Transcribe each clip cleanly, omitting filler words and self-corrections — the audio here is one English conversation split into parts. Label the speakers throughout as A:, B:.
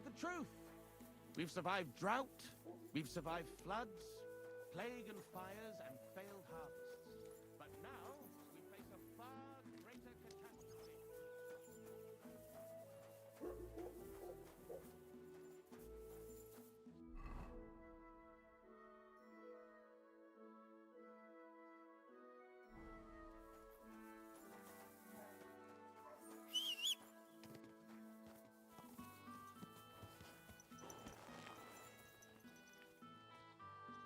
A: the truth. We've survived drought, we've survived floods, plague and fires, and failed harvests. But now, we face a far greater catastrophe.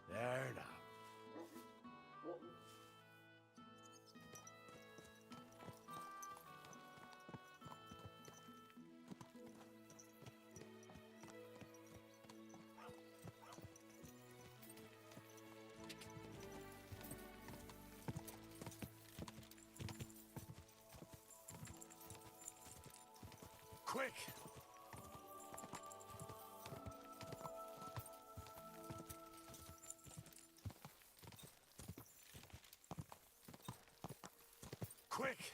A: There now. Quick! Quick!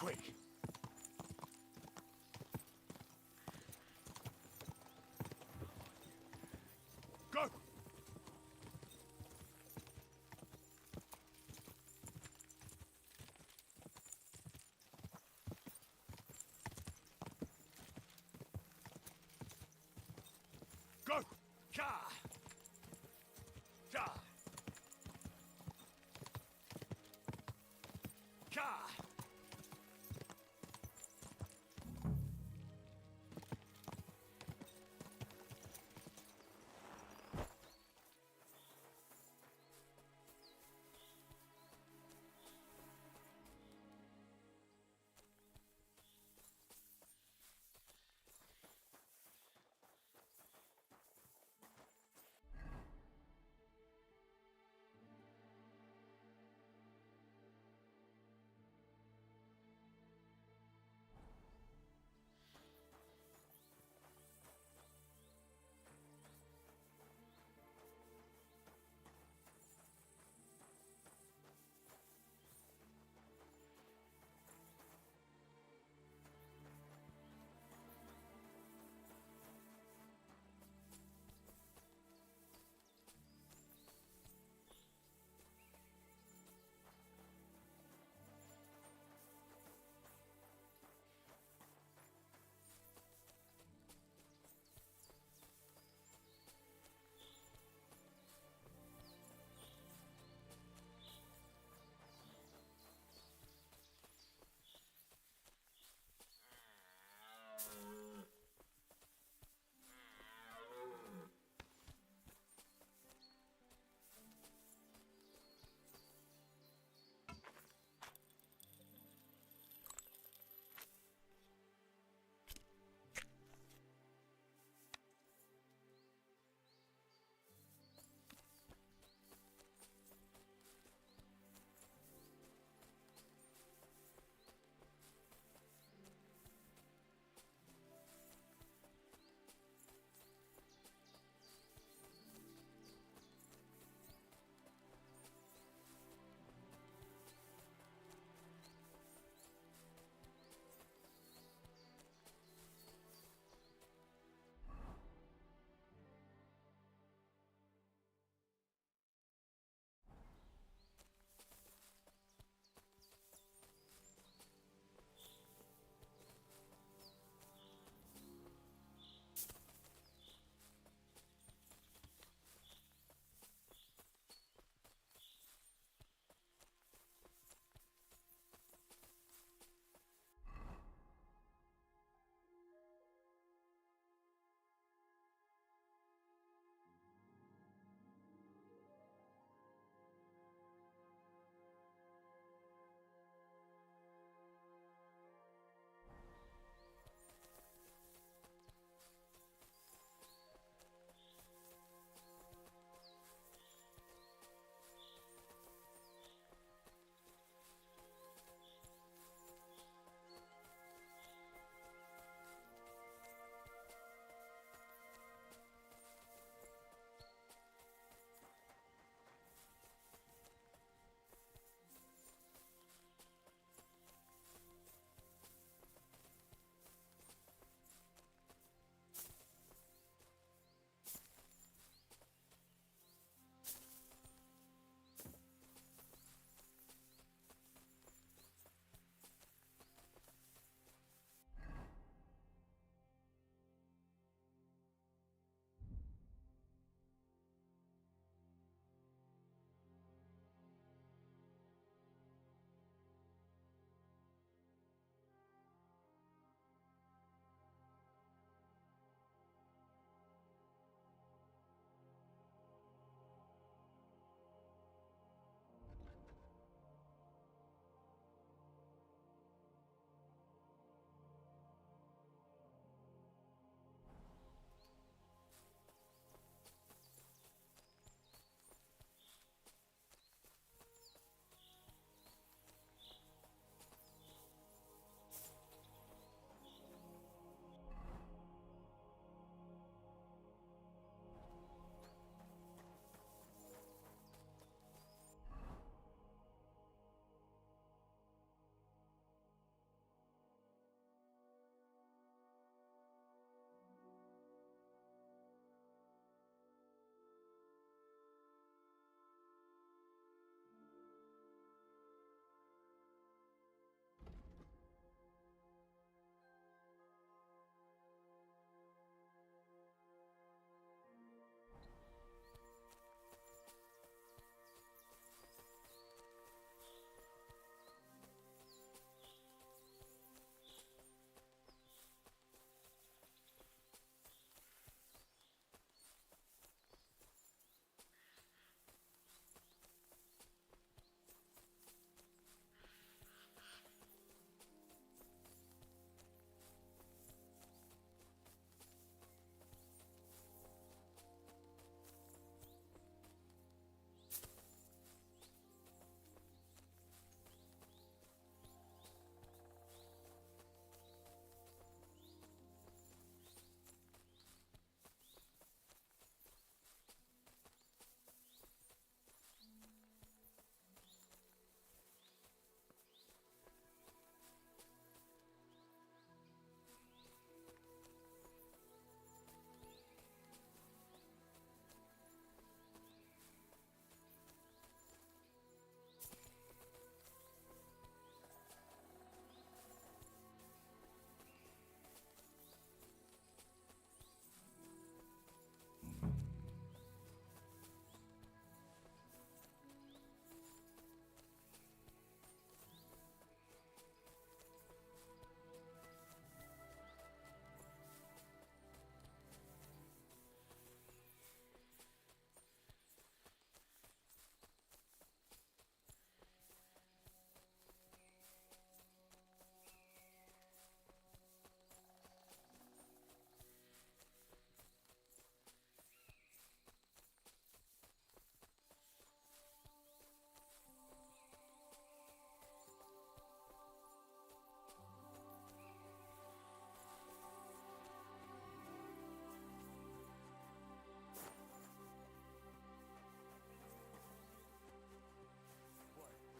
A: quick. Go! Go! Ka! Ja! Ka!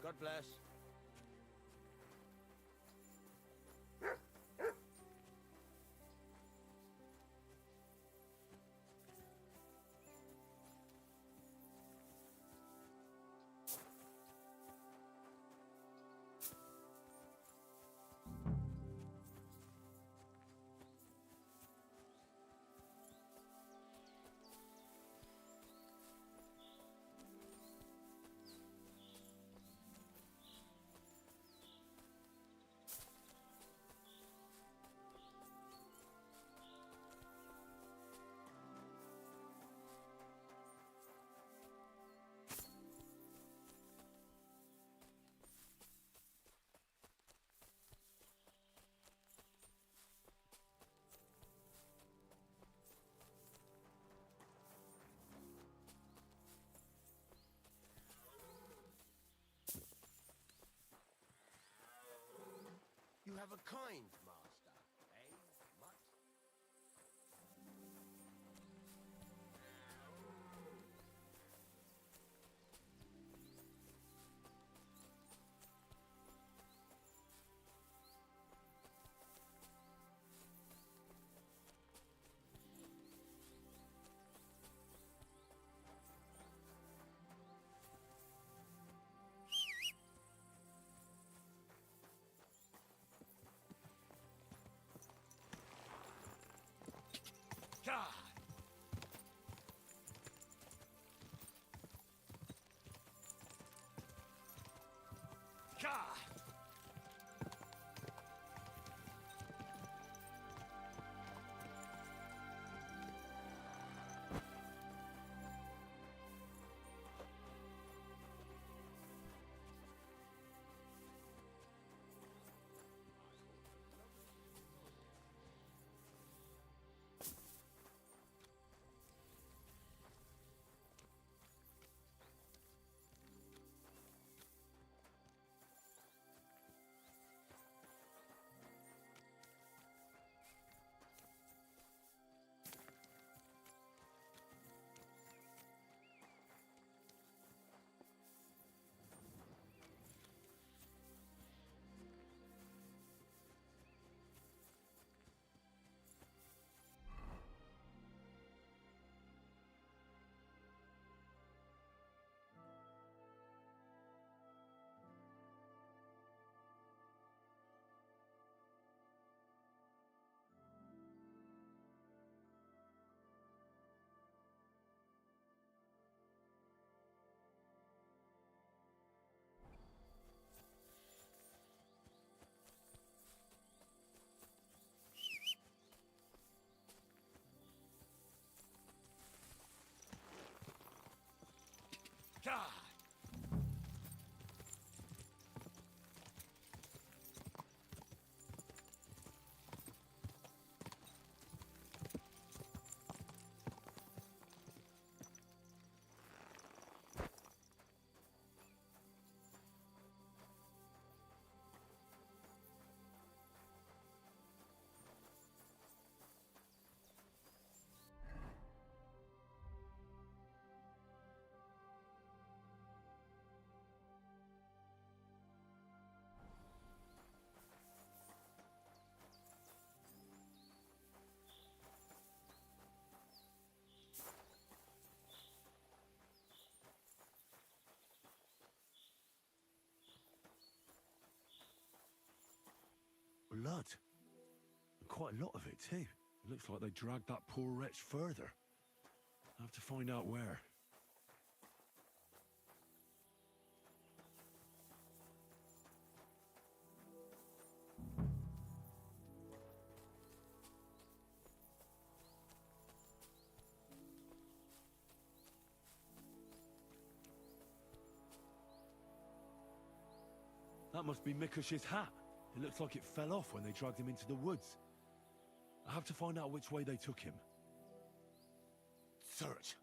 A: God bless. You have a kind master, eh, Mutt? God! God! God!
B: Blood. And quite a lot of it, too. It looks like they dragged that poor wretch further. I have to find out where. That must be Mikush's hat. It looks like it fell off when they dragged him into the woods. I have to find out which way they took him. Search.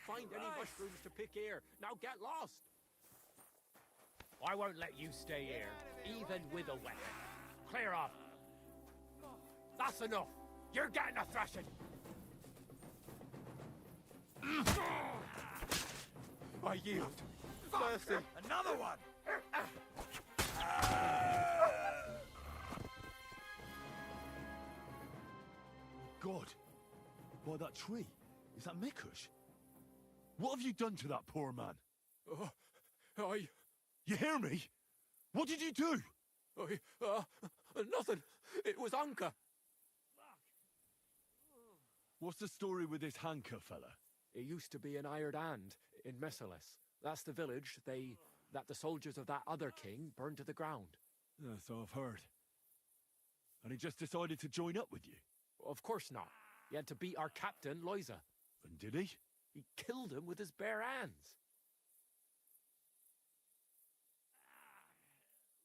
C: find any mushrooms to pick here. Now get lost. I won't let you stay here, even with a weapon. Clear off. That's enough. You're getting a thrashing. I yield. Mercy.
D: Another one!
B: God, by that tree. Is that Mikush? What have you done to that poor man? You hear me? What did you do?
C: Nothing. It was Anka.
B: What's the story with this Hanka fella?
C: It used to be an hired hand in Messalis. That's the village that the soldiers of that other king burned to the ground.
B: Yeah, so I've heard. And he just decided to join up with you?
C: Of course not. He had to beat our captain, Loiza.
B: And did he?
C: He killed him with his bare hands.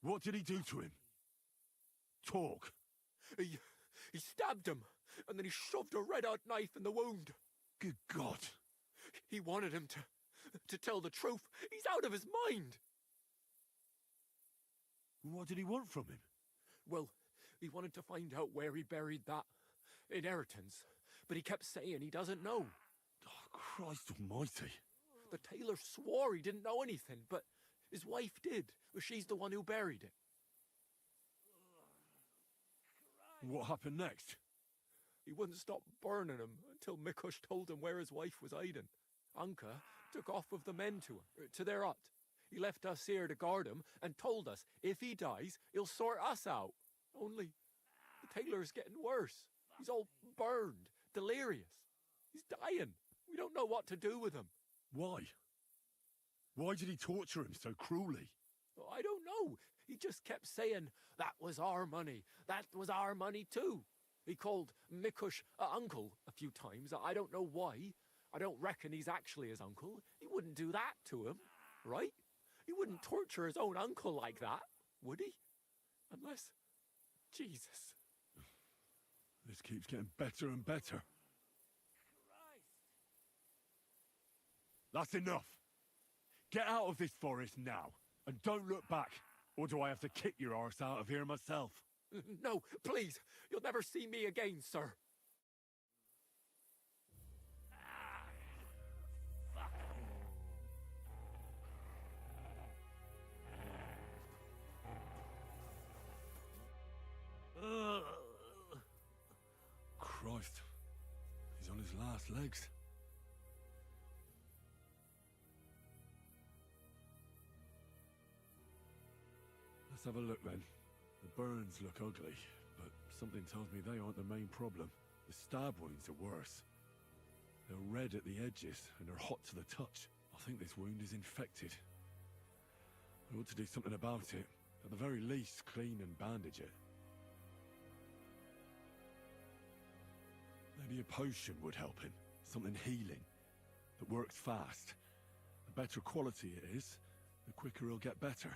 B: What did he do to him? Talk.
C: He stabbed him, and then he shoved a red-hot knife in the wound.
B: Good God.
C: He wanted him to tell the truth. He's out of his mind.
B: What did he want from him?
C: Well, he wanted to find out where he buried that inheritance, but he kept saying he doesn't know.
B: Oh, Christ almighty.
C: The tailor swore he didn't know anything, but his wife did. She's the one who buried it.
B: What happened next?
C: He wouldn't stop burning him until Mikush told him where his wife was hiding. Anka took off with the men to their hut. He left us here to guard him and told us if he dies, he'll sort us out. Only the tailor's getting worse. He's all burned, delirious. He's dying. We don't know what to do with him.
B: Why? Why did he torture him so cruelly?
C: I don't know. He just kept saying, that was our money. That was our money too. He called Mikush uncle a few times. I don't know why. I don't reckon he's actually his uncle. He wouldn't do that to him, right? He wouldn't torture his own uncle like that, would he? Unless... Jesus.
B: This keeps getting better and better. That's enough. Get out of this forest now, and don't look back, or do I have to kick your arse out of here myself?
C: No, please. You'll never see me again, sir.
B: Christ. He's on his last legs. Let's have a look then. The burns look ugly, but something tells me they aren't the main problem. The stab wounds are worse. They're red at the edges and are hot to the touch. I think this wound is infected. I ought to do something about it. At the very least, clean and bandage it. Maybe a potion would help him. Something healing. That works fast. The better quality it is, the quicker he'll get better.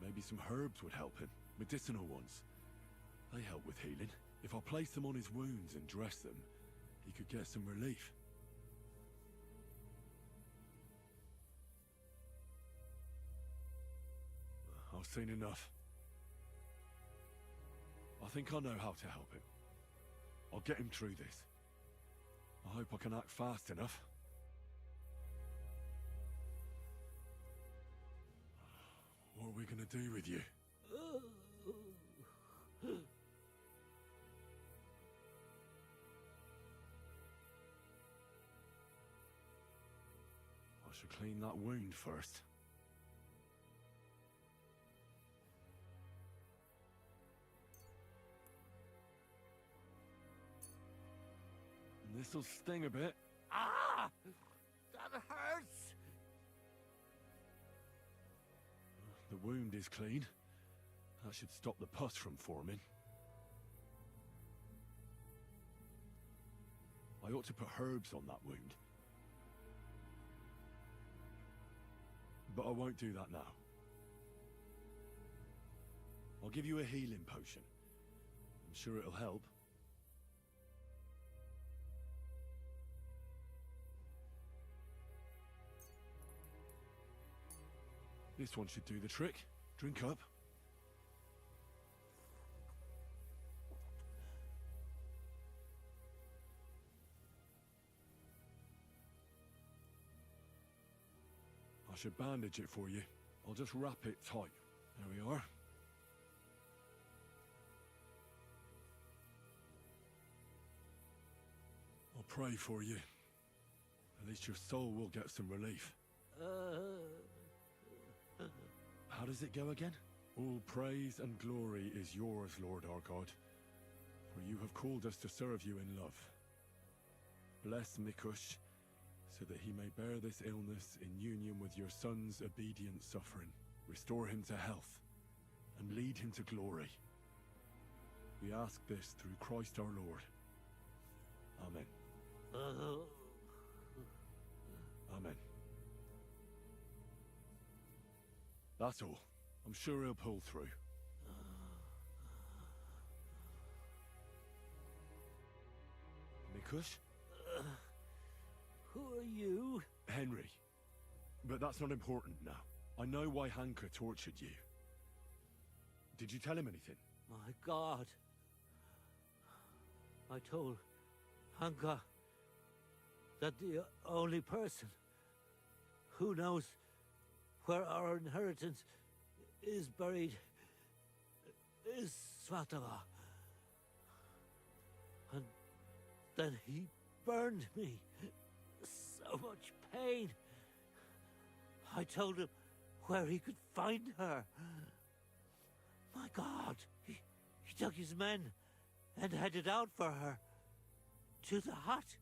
B: Maybe some herbs would help him. Medicinal ones. They help with healing. If I place them on his wounds and dress them, he could get some relief. I've seen enough. I think I know how to help him. I'll get him through this. I hope I can act fast enough. What are we gonna do with you? I should clean that wound first. This'll sting a bit.
D: Ah! That hurts!
B: The wound is clean. That should stop the pus from forming. I ought to put herbs on that wound. But I won't do that now. I'll give you a healing potion. I'm sure it'll help. This one should do the trick. Drink up. I should bandage it for you. I'll just wrap it tight. There we are. I'll pray for you. At least your soul will get some relief. How does it go again? All praise and glory is yours, Lord our God, for you have called us to serve you in love. Bless Mikush, so that he may bear this illness in union with your son's obedient suffering. Restore him to health, and lead him to glory. We ask this through Christ our Lord. Amen. Amen. That's all. I'm sure he'll pull through. Mikush?
D: Who are you?
B: Henry. But that's not important now. I know why Hanka tortured you. Did you tell him anything?
D: My God. I told Hanka that the only person who knows where our inheritance is buried is Svatala. And then he burned me. So much pain. I told him where he could find her. My God. He took his men and headed out for her. To the hut.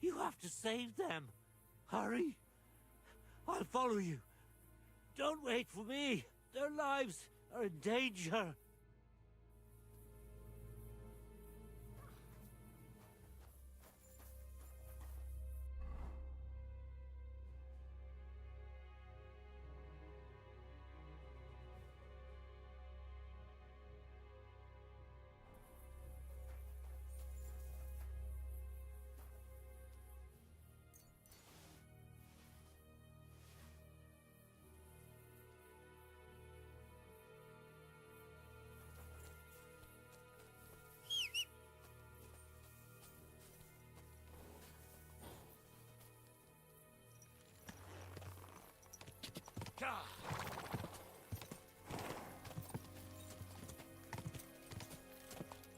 D: You have to save them. Hurry. I'll follow you. Don't wait for me. Their lives are in danger.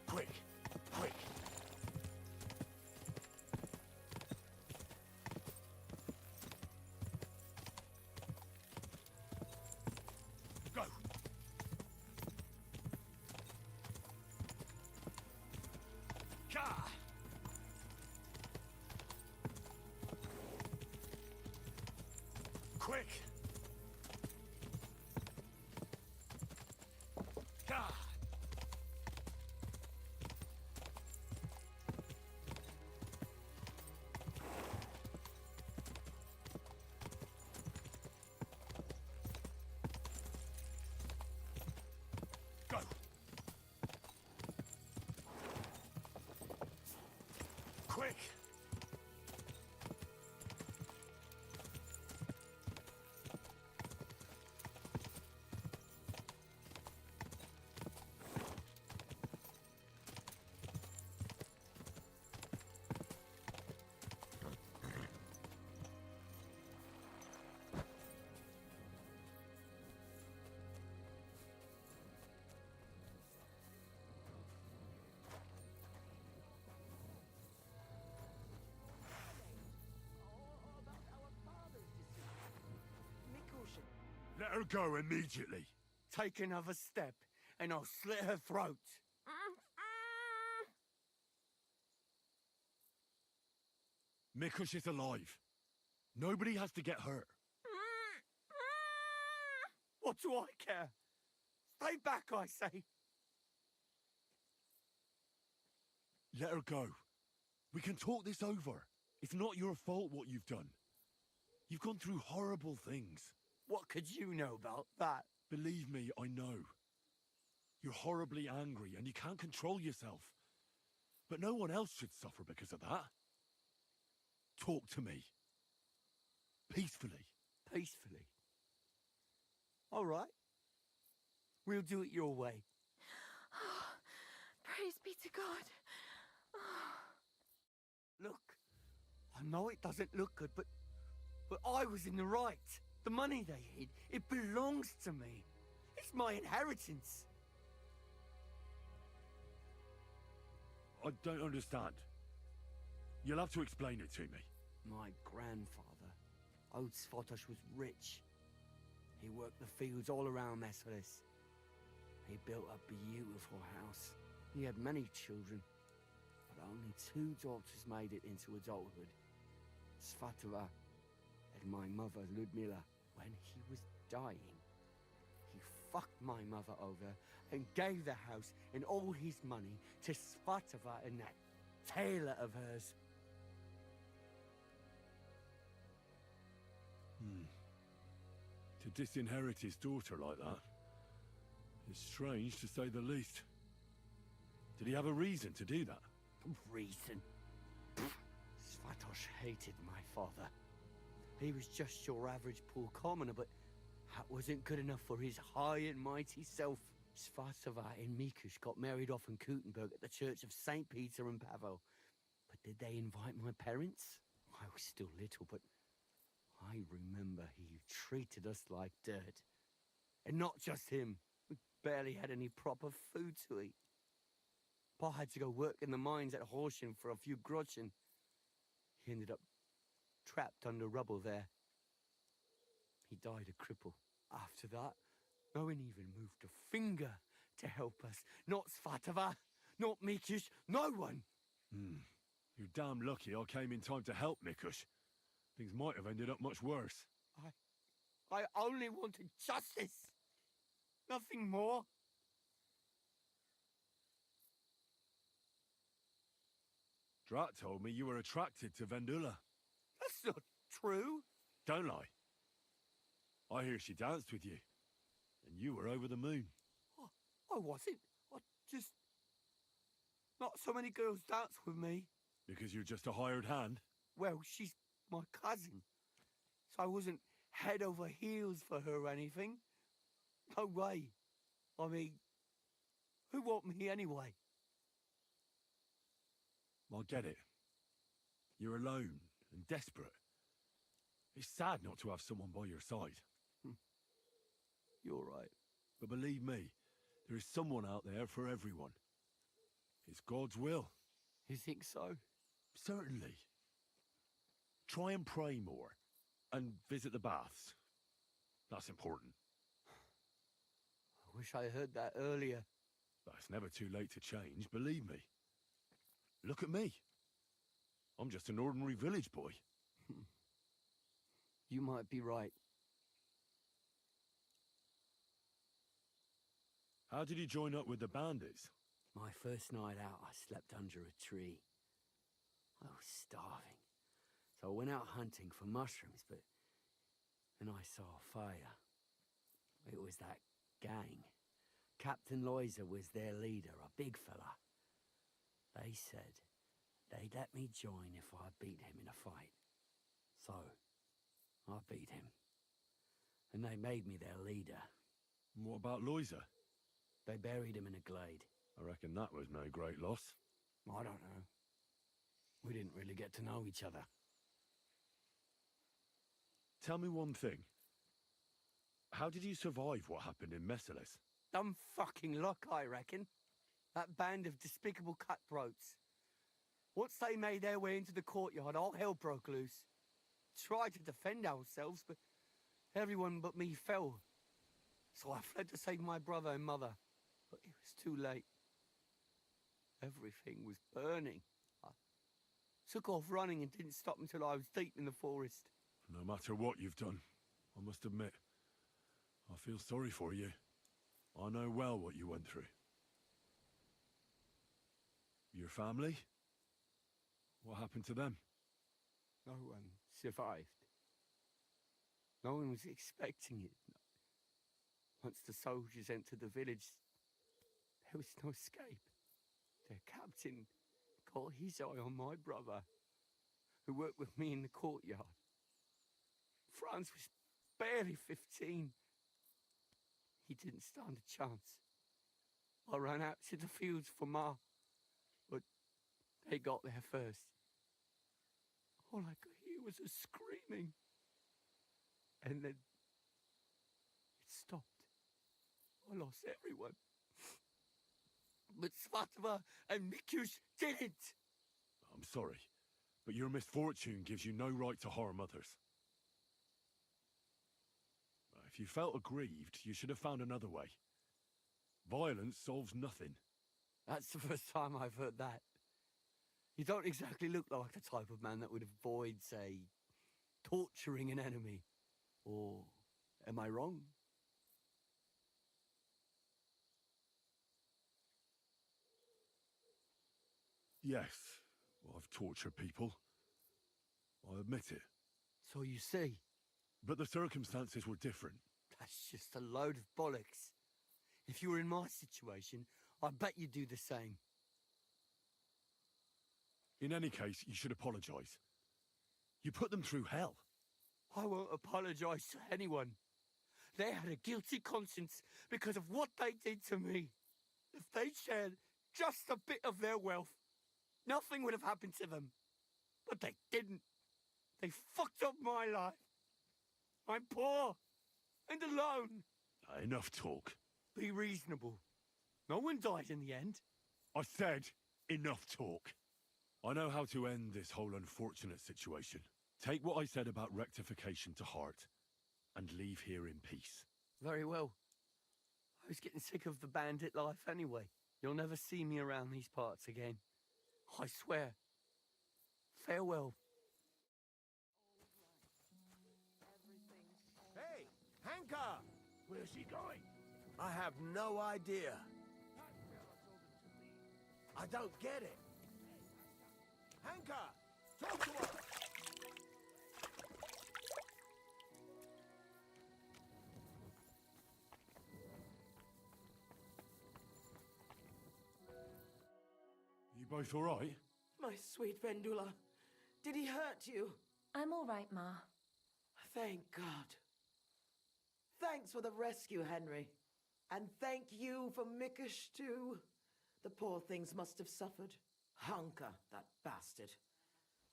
B: Quick! Quick! Go! Ka! Quick! Ka! Go! Quick! Let her go immediately.
C: Take another step, and I'll slit her throat.
B: Mikush is alive. Nobody has to get hurt.
C: What do I care? Stay back, I say.
B: Let her go. We can talk this over. It's not your fault what you've done. You've gone through horrible things.
C: What could you know about that?
B: Believe me, I know. You're horribly angry and you can't control yourself. But no one else should suffer because of that. Talk to me. Peacefully.
C: Peacefully.
E: All right. We'll do it your way.
F: Praise be to God.
E: Look, I know it doesn't look good, but I was in the right. The money they hid, it belongs to me. It's my inheritance.
B: I don't understand. You'll have to explain it to me.
E: My grandfather, old Svotosh, was rich. He worked the fields all around Messelis. He built a beautiful house. He had many children, but only 2 daughters made it into adulthood. Svatova and my mother, Ludmila. When he was dying, he fucked my mother over and gave the house and all his money to Svatova and that tailor of hers.
B: To disinherit his daughter like that is strange, to say the least. Did he have a reason to do that?
E: Reason? Svatosh hated my father. He was just your average poor commoner, but that wasn't good enough for his high and mighty self. Svatova and Mikush got married off in Kutenberg at the Church of St. Peter and Pavel. But did they invite my parents? I was still little, but I remember he treated us like dirt. And not just him. We barely had any proper food to eat. Pa had to go work in the mines at Horsham for a few groschen. He ended up trapped under rubble there. He died a cripple. After that, no one even moved a finger to help us. Not Svatova, not Mikush, no one.
B: You're damn lucky I came in time to help, Mikush. Things might have ended up much worse.
E: I only wanted justice. Nothing more.
B: Drat told me you were attracted to Vendula.
E: That's not true.
B: Don't lie. I hear she danced with you, and you were over the moon.
E: I wasn't. I just... Not so many girls dance with me.
B: Because you're just a hired hand?
E: Well, she's my cousin. So I wasn't head over heels for her or anything. No way. I mean, who want me anyway?
B: I get it. You're alone and desperate. It's sad not to have someone by your side.
E: You're right.
B: But believe me, there is someone out there for everyone. It's God's will.
E: You think so?
B: Certainly. Try and pray more. And visit the baths. That's important.
E: I wish I heard that earlier.
B: But it's never too late to change, believe me. Look at me. I'm just an ordinary village boy.
E: You might be right.
B: How did you join up with the bandits?
E: My first night out, I slept under a tree. I was starving. So I went out hunting for mushrooms, but then I saw a fire. It was that gang. Captain Loiser was their leader, a big fella. They said they'd let me join if I beat him in a fight. So, I beat him. And they made me their leader.
B: And what about Loiser?
E: They buried him in a glade.
B: I reckon that was no great loss.
E: I don't know. We didn't really get to know each other.
B: Tell me one thing. How did you survive what happened in Messelis?
E: Dumb fucking luck, I reckon. That band of despicable cutthroats. Once they made their way into the courtyard, all hell broke loose. Tried to defend ourselves, but everyone but me fell. So I fled to save my brother and mother. But it was too late. Everything was burning. I took off running and didn't stop until I was deep in the forest.
B: No matter what you've done, I must admit, I feel sorry for you. I know well what you went through. Your family? What happened to them?
E: No one survived. No one was expecting it. Once the soldiers entered the village, there was no escape. Their captain got his eye on my brother, who worked with me in the courtyard. Franz was barely 15. He didn't stand a chance. I ran out to the fields for Ma, but they got there first. All I could hear was her screaming. And then it stopped. I lost everyone. But Svatova and Mikush didn't.
B: I'm sorry, but your misfortune gives you no right to harm others. If you felt aggrieved, you should have found another way. Violence solves nothing.
E: That's the first time I've heard that. You don't exactly look like the type of man that would avoid, say, torturing an enemy. Or am I wrong?
B: Yes, well, I've tortured people. I admit it.
E: So you see,
B: But the circumstances were different.
E: that's just a load of bollocks. If you were in my situation, I bet you'd do the same.
B: In any case, you should apologize. You put them through hell.
E: I won't apologize to anyone. They had a guilty conscience because of what they did to me. If they shared just a bit of their wealth, nothing would have happened to them. But they didn't. They fucked up my life. I'm poor and alone.
B: Enough talk.
E: Be reasonable. No one died in the end.
B: I said, enough talk. I know how to end this whole unfortunate situation. Take what I said about rectification to heart, and leave here in peace.
E: Very well. I was getting sick of the bandit life anyway. You'll never see me around these parts again. I swear. Farewell.
F: Hey, Hanka! Where's he going? I have no idea. I don't get it. Hanka! Talk to us!
B: You both all right?
G: My sweet Vendula, did he hurt you?
H: I'm all right, Ma.
G: Thank God. Thanks for the rescue, Henry. And thank you for Mikush, too. The poor things must have suffered. Hunker, that bastard.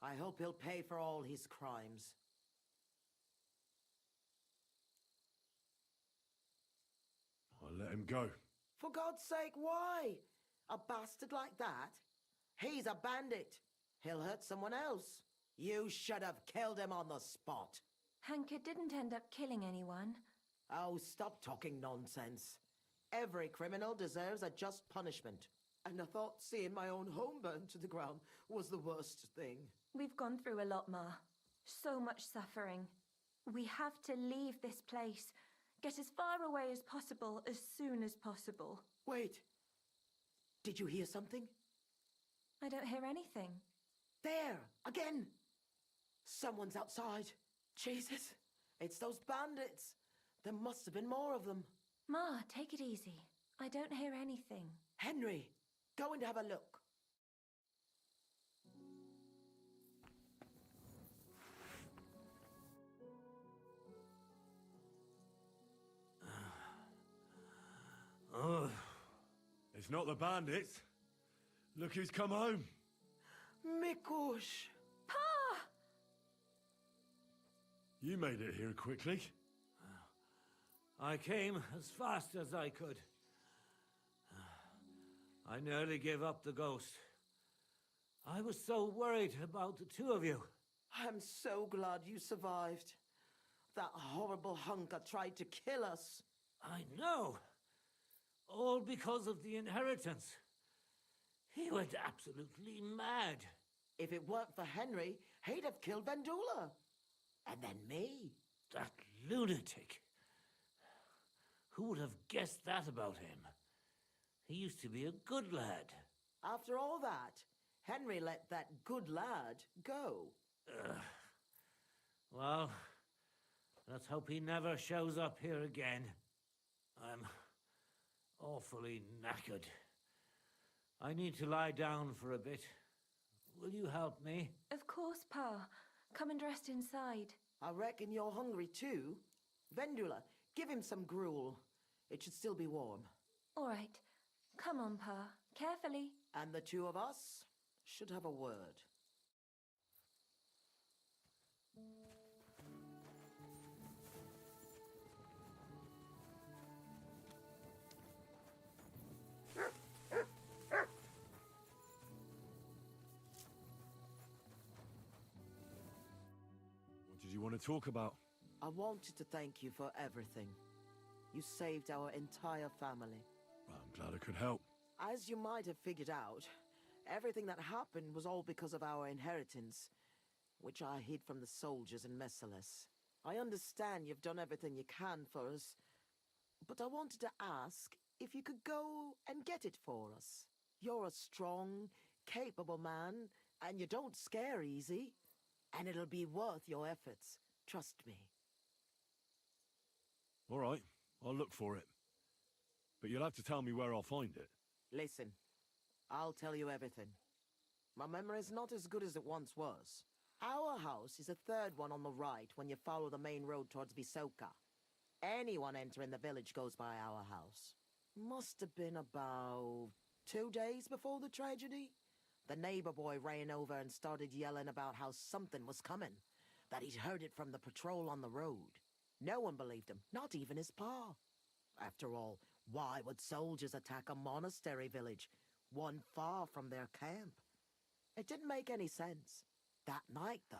G: I hope he'll pay for all his crimes.
B: I'll let him go.
G: For God's sake, why? A bastard like that? He's a bandit. He'll hurt someone else. You should have killed him on the spot.
H: Hanka didn't end up killing anyone.
G: Oh, stop talking nonsense. Every criminal deserves a just punishment. And I thought seeing my own home burned to the ground was the worst thing.
H: We've gone through a lot, Ma. So much suffering. We have to leave this place. Get as far away as possible, as soon as possible.
G: Wait. Did you hear something?
H: I don't hear anything.
G: There! Again! Someone's outside. Jesus. It's those bandits. There must have been more of them.
H: Ma, take it easy. I don't hear anything.
G: Henry, go and have a look.
B: It's not the bandits. Look who's come home.
G: Mikush!
H: Pa!
B: You made it here quickly.
D: I came as fast as I could. I nearly gave up the ghost. I was so worried about the two of you.
G: I'm so glad you survived. That horrible hunker tried to kill us.
D: I know. All because of the inheritance. He went absolutely mad.
G: If it weren't for Henry, he'd have killed Vendula. And then me.
D: That lunatic. Who would have guessed that about him? He used to be a good lad.
G: After all that, Henry let that good lad go.
D: Well, let's hope he never shows up here again. I'm awfully knackered. I need to lie down for a bit. Will you help me?
H: Of course, Pa. Come and rest inside.
G: I reckon you're hungry too. Vendula, give him some gruel. It should still be warm.
H: All right. Come on, Pa. Carefully.
G: And the two of us should have a word.
B: What did you want to talk about?
G: I wanted to thank you for everything. You saved our entire family.
B: I'm glad I could help.
G: As you might have figured out, everything that happened was all because of our inheritance, which I hid from the soldiers in Messalis. I understand you've done everything you can for us, but I wanted to ask if you could go and get it for us. You're a strong, capable man, and you don't scare easy, and it'll be worth your efforts. Trust me.
B: All right, I'll look for it. But you'll have to tell me where I'll find it.
G: Listen, I'll tell you everything. My memory's not as good as it once was. Our house is the third one on the right when you follow the main road towards Visoka. Anyone entering the village goes by our house. Must have been about 2 days before the tragedy. The neighbor boy ran over and started yelling about how something was coming, that he'd heard it from the patrol on the road. No one believed him, not even his pa. After all, why would soldiers attack a monastery village, one far from their camp? It didn't make any sense. That night, though,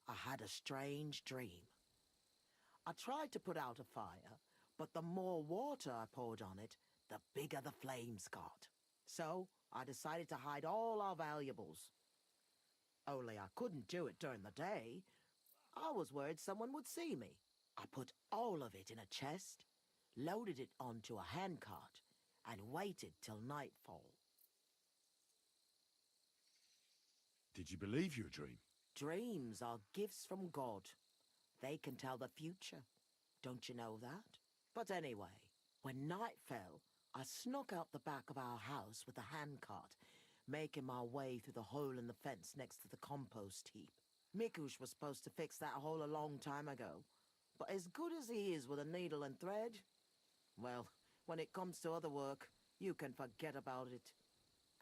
G: I had a strange dream. I tried to put out a fire, but the more water I poured on it, the bigger the flames got. So I decided to hide all our valuables. Only I couldn't do it during the day. I was worried someone would see me. I put all of it in a chest, loaded it onto a handcart, and waited till nightfall.
B: Did you believe your dream?
G: Dreams are gifts from God. They can tell the future. Don't you know that? But anyway, when night fell, I snuck out the back of our house with a handcart, making my way through the hole in the fence next to the compost heap. Mikush was supposed to fix that hole a long time ago, but as good as he is with a needle and thread, well, when it comes to other work, you can forget about it.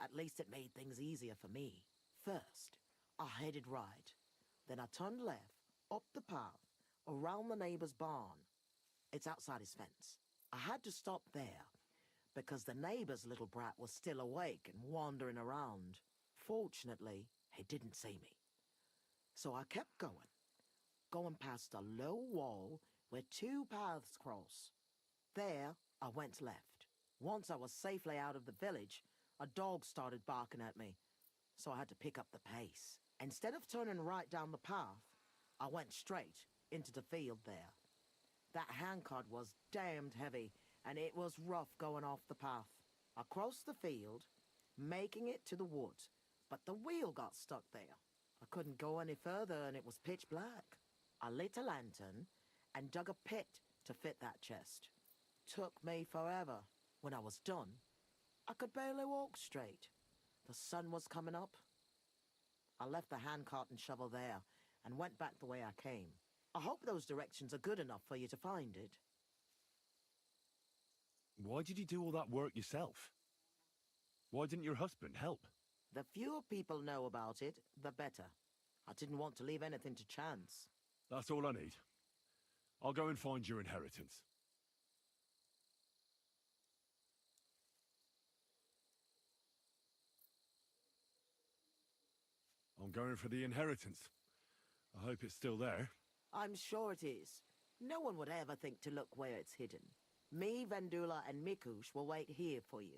G: At least it made things easier for me. First, I headed right. Then I turned left, up the path, around the neighbor's barn. It's outside his fence. I had to stop there, because the neighbor's little brat was still awake and wandering around. Fortunately, he didn't see me. So I kept going past a low wall where two paths cross. There, I went left. Once I was safely out of the village, a dog started barking at me, so I had to pick up the pace. Instead of turning right down the path, I went straight into the field there. That handcart was damned heavy, and it was rough going off the path. I crossed the field, making it to the woods, but the wheel got stuck there. I couldn't go any further, and it was pitch black. I lit a lantern and dug a pit to fit that chest. Took me forever. When I was done, I could barely walk straight. The sun was coming up. I left the handcart and shovel there and went back the way I came. I hope those directions are good enough for you to find it.
B: Why did you do all that work yourself? Why didn't your husband help?
G: The fewer people know about it, the better. I didn't want to leave anything to chance.
B: That's all I need. I'll go and find your inheritance. I'm going for the inheritance. I hope it's still there.
G: I'm sure it is. No one would ever think to look where it's hidden. Me, Vendula, and Mikush will wait here for you.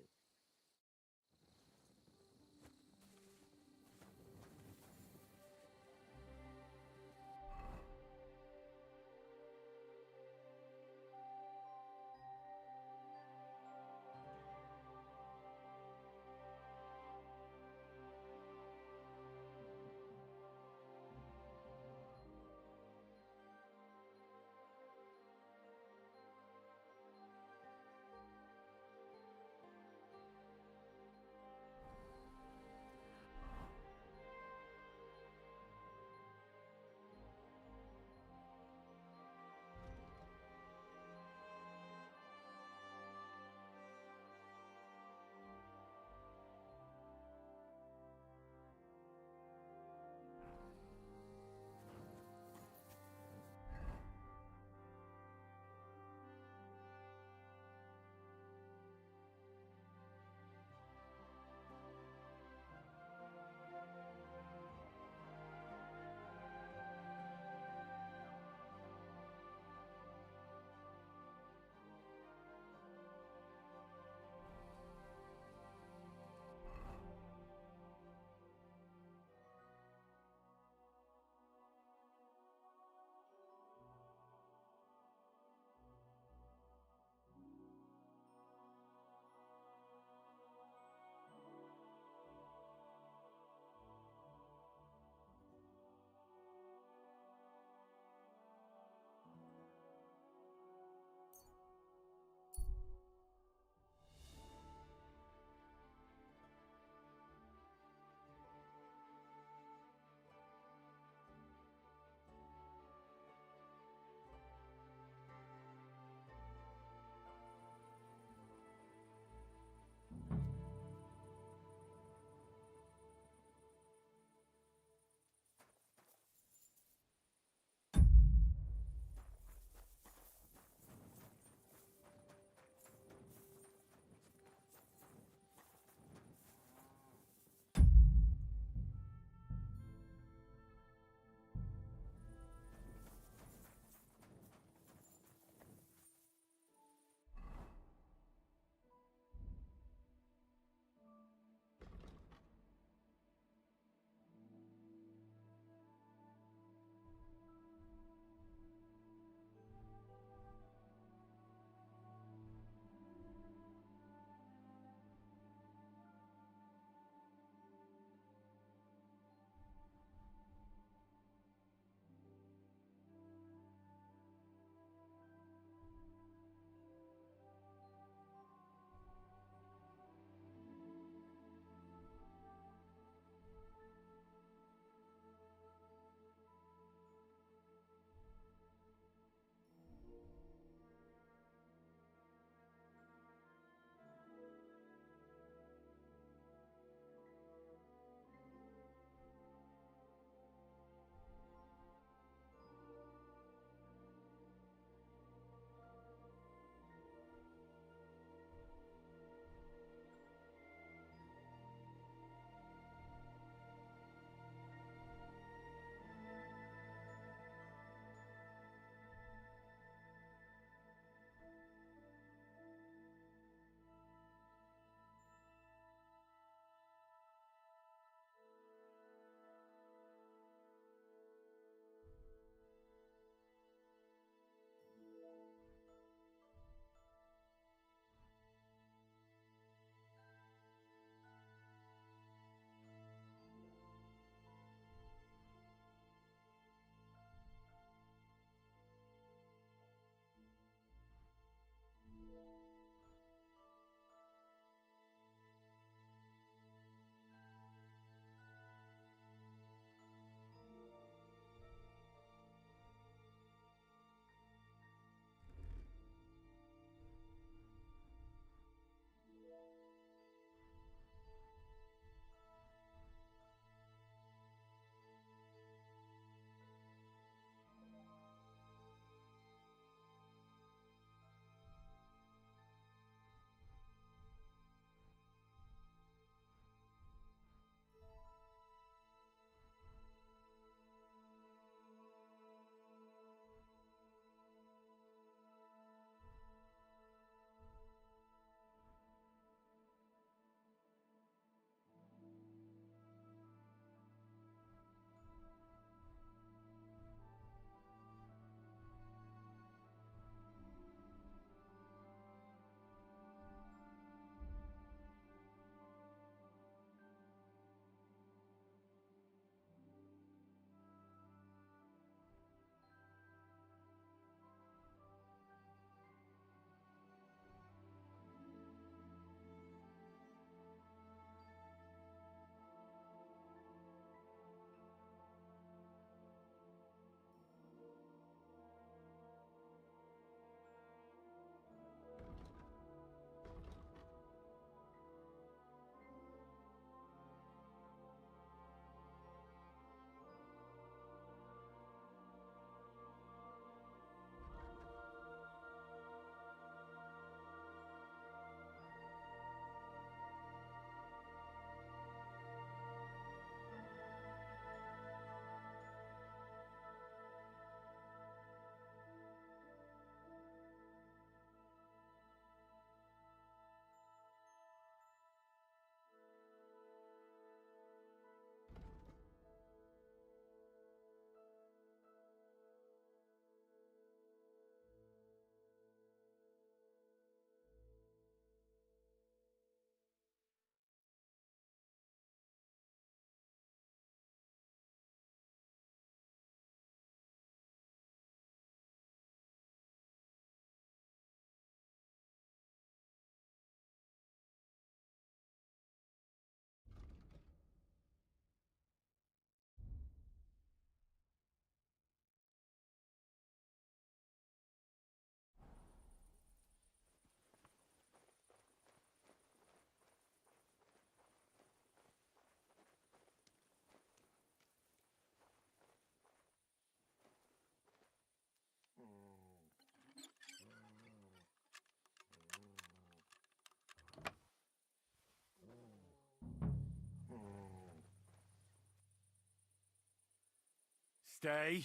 B: Stay.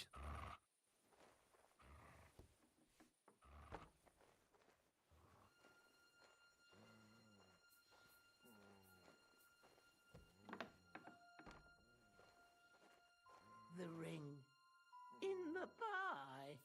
I: The ring in the pie.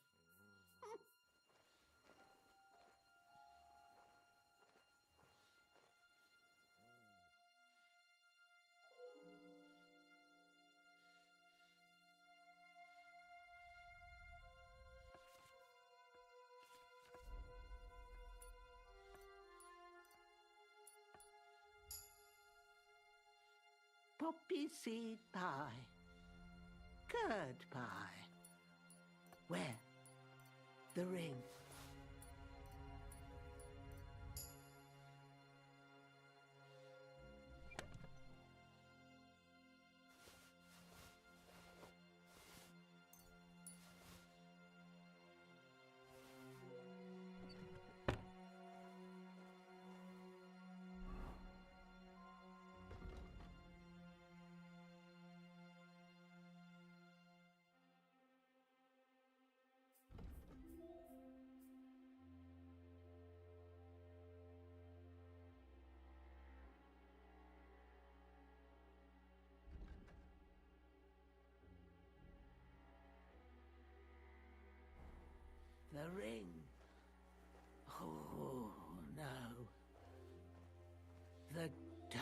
I: Poppy seed pie. Curd pie. Where? The ring. The ring. Oh, no. The dough.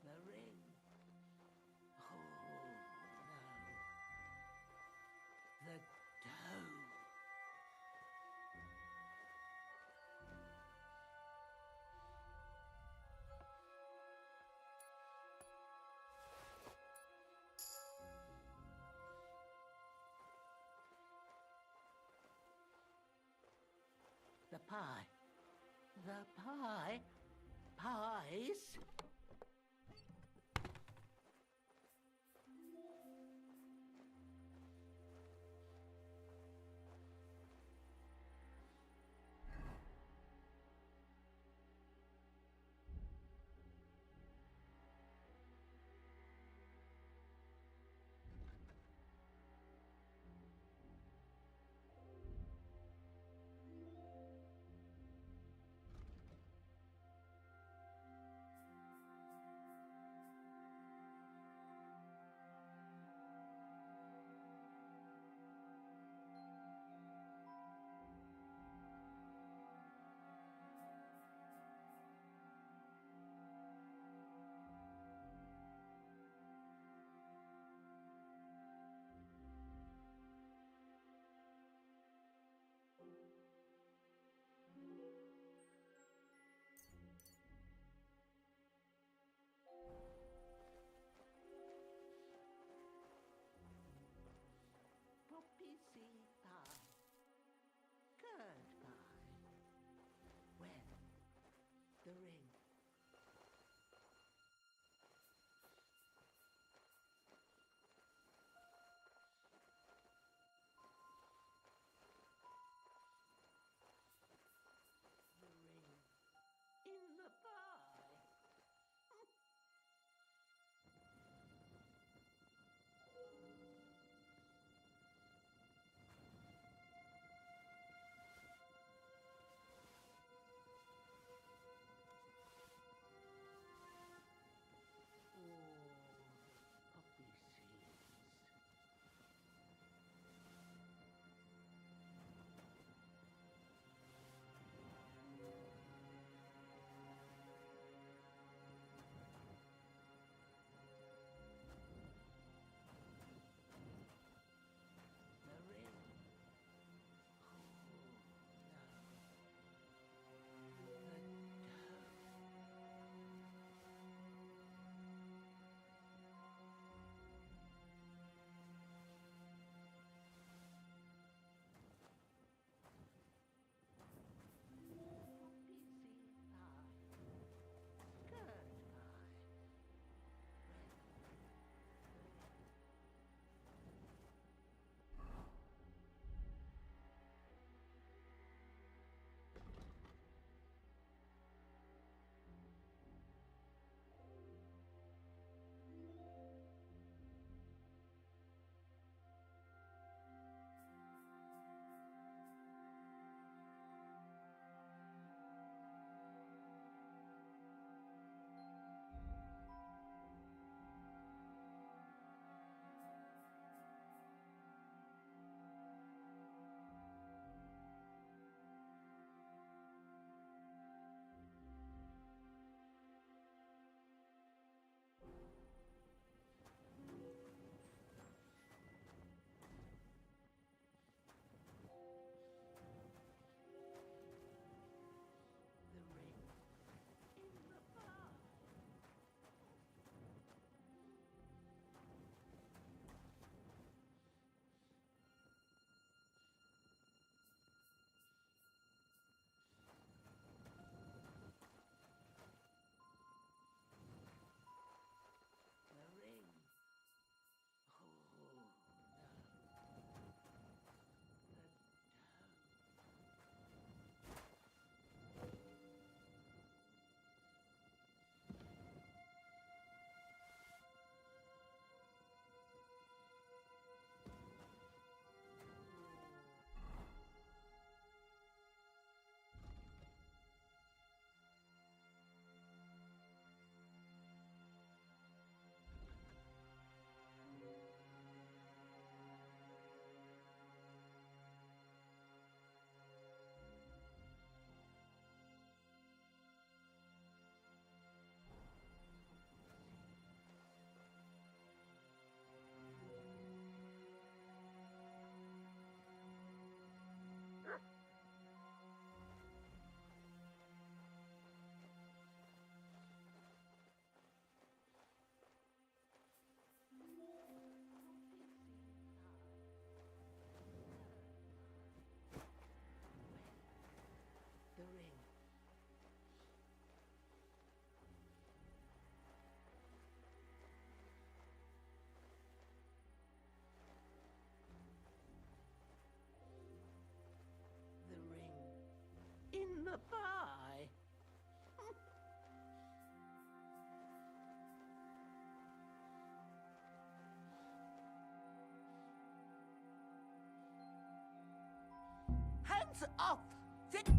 I: The ring. Oh, no. The dough. The pie. The pie. Pies. Sit.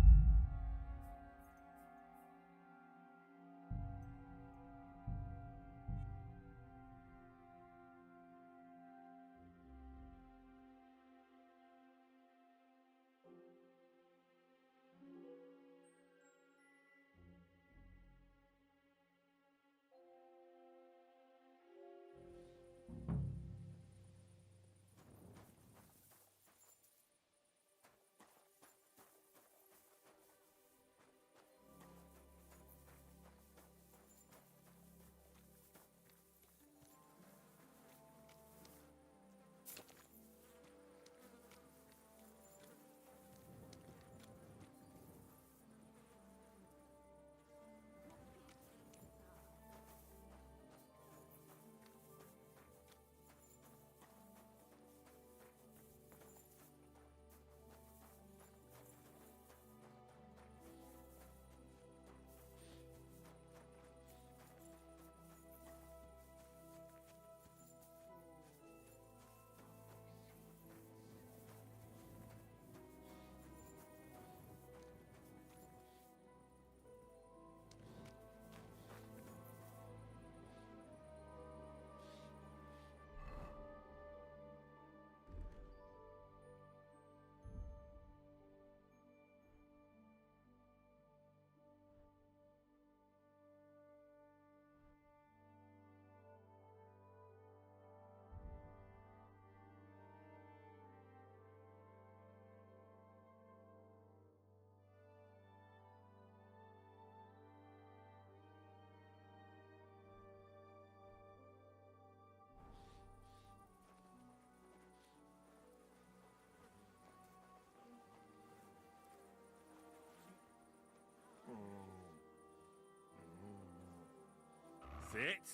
F: Sit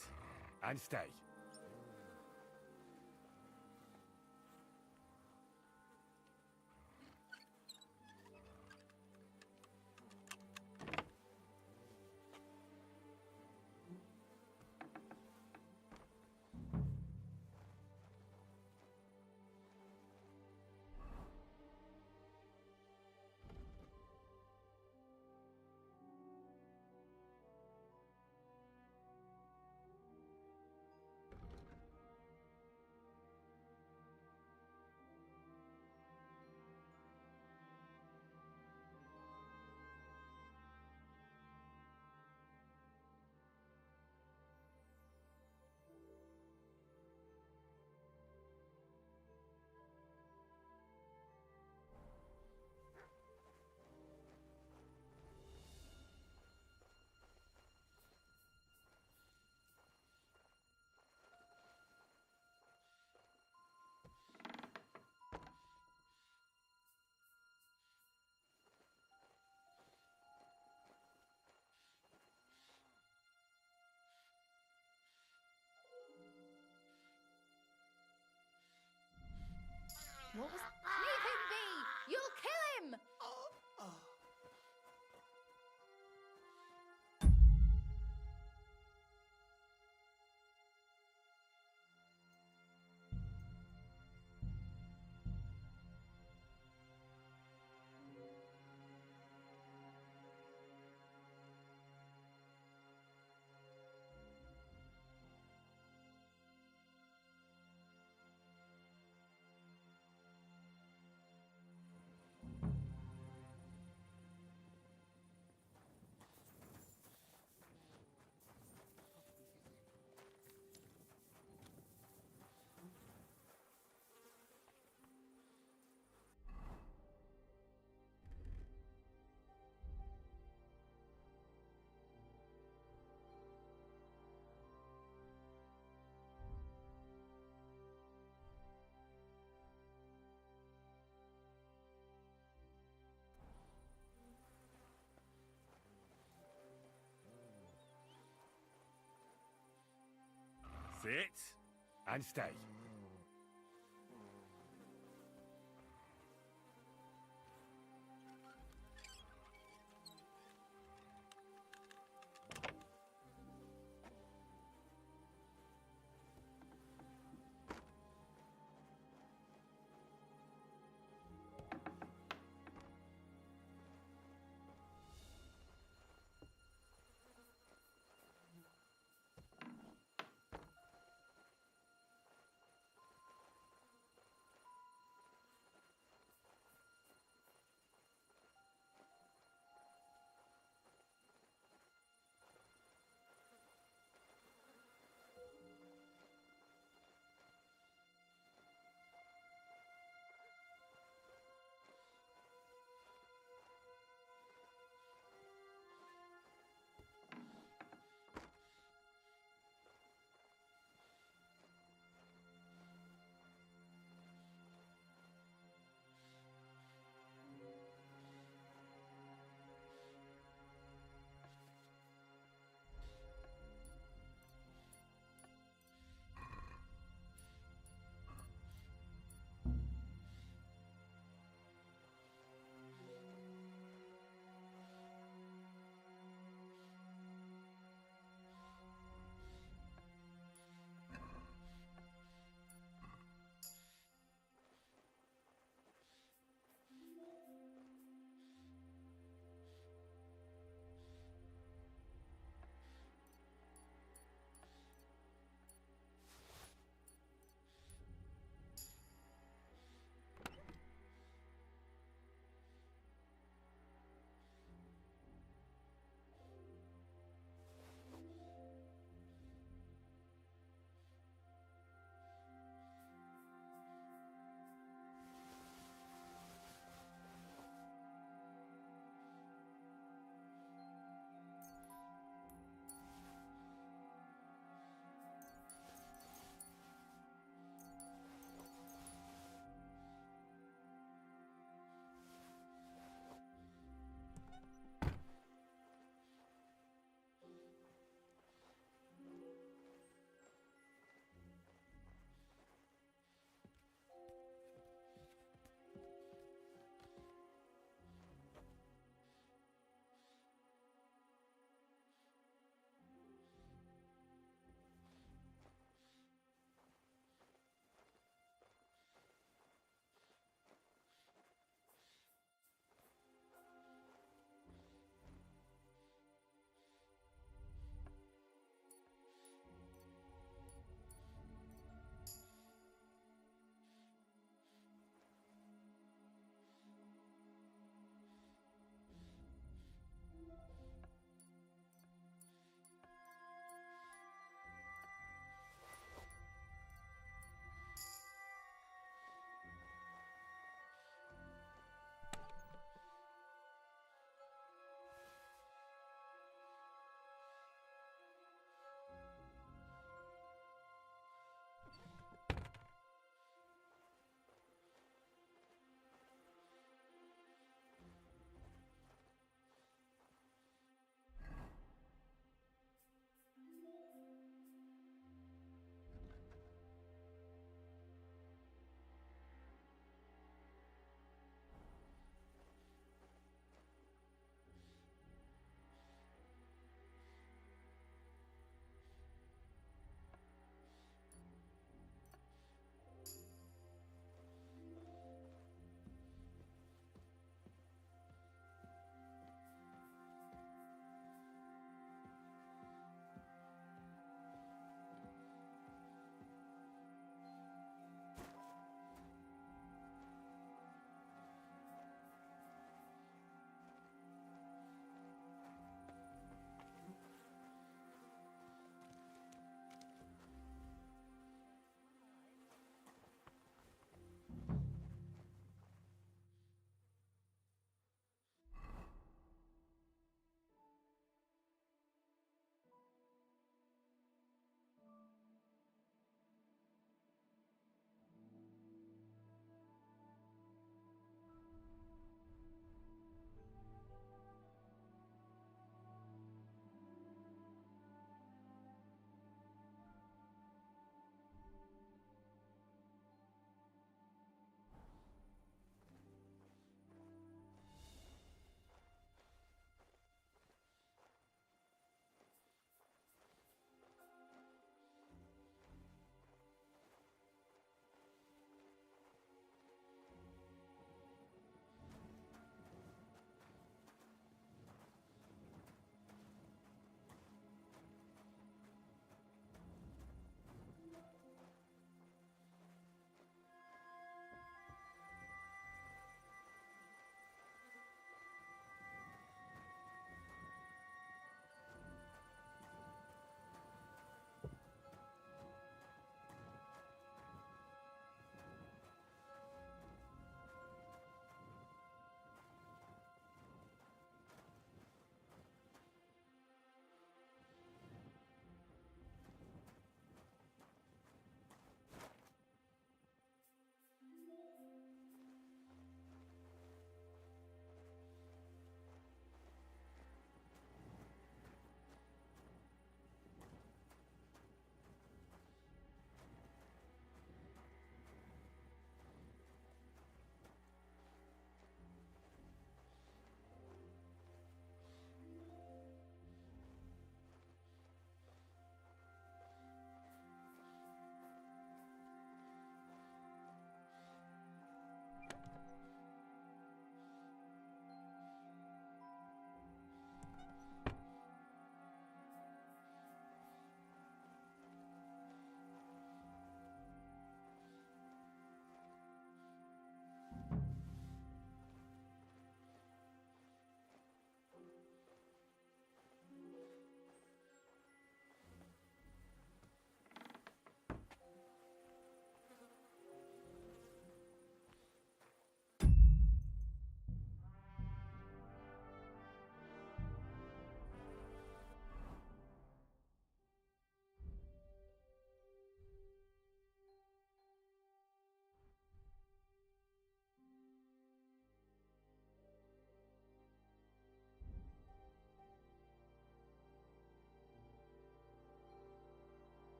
F: and stay.
J: What was... Leave him be! You'll kill him!
F: Sit and stay.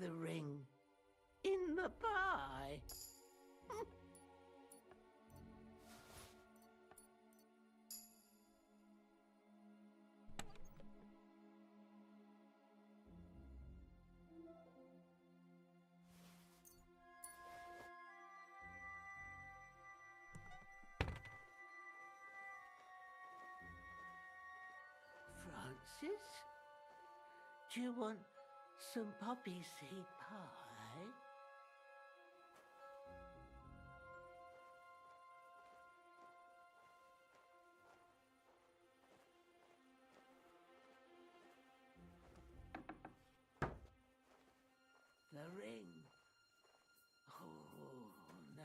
I: the ring in the pie. Francis? Do you want some poppy seed pie? The ring. Oh, no.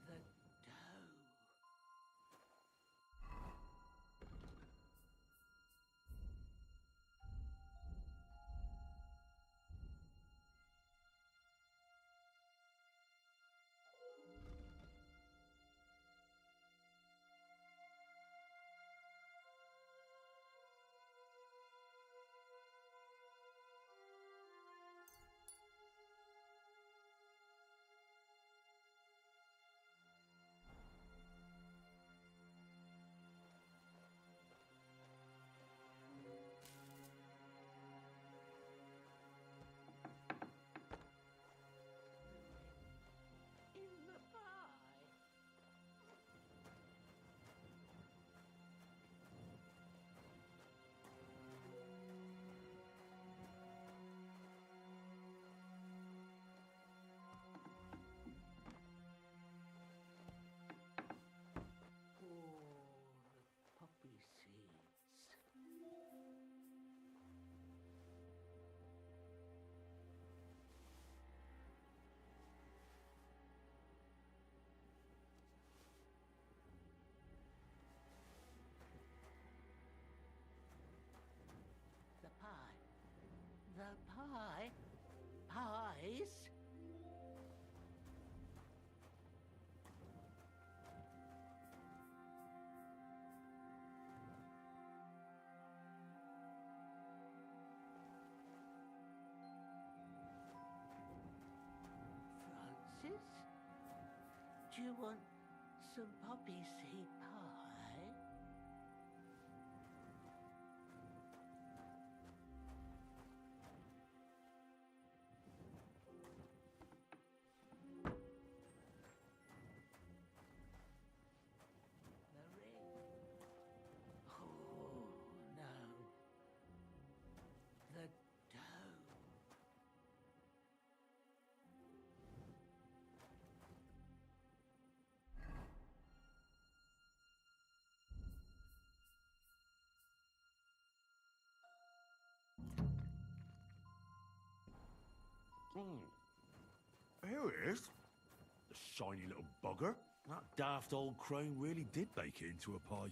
I: The dough. In the pie. Oh, the poppy seeds. The pie. The pie. Pies. Francis? Do you want some poppy seed pie? The ring. Oh, no. The dough.
B: Here it is. The shiny little bugger. That daft old crone really did bake it into a pie.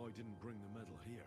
B: I didn't bring the medal here.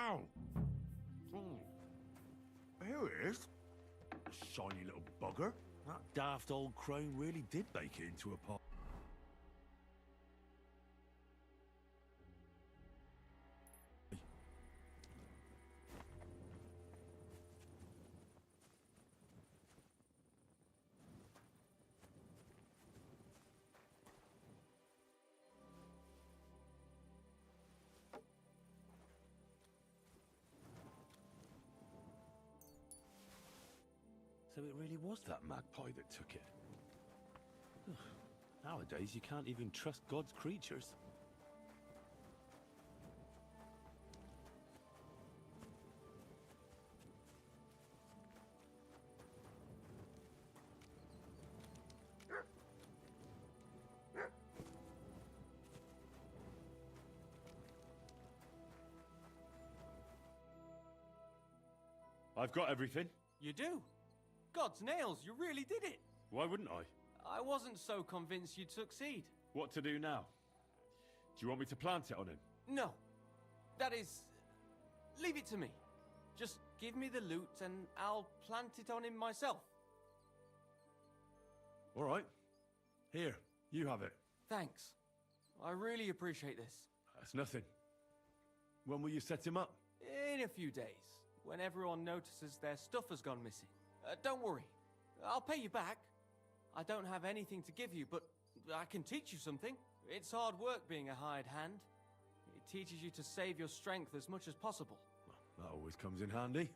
B: down. Here it is. Shiny little bugger. That daft old crone really did make it into a pot. So it really was that magpie that took it. Nowadays, you can't even trust God's creatures. I've got everything.
K: You do? God's nails, you really did it!
B: Why wouldn't I?
K: I wasn't so convinced you'd succeed.
B: What to do now? Do you want me to plant it on him?
K: No. That is... leave it to me. Just give me the loot and I'll plant it on him myself.
B: All right. Here, you have it.
K: Thanks. I really appreciate this.
B: That's nothing. When will you set him up?
K: In a few days, when everyone notices their stuff has gone missing. Don't worry. I'll pay you back. I don't have anything to give you, but I can teach you something. It's hard work being a hired hand. It teaches you to save your strength as much as possible.
B: That always comes in handy.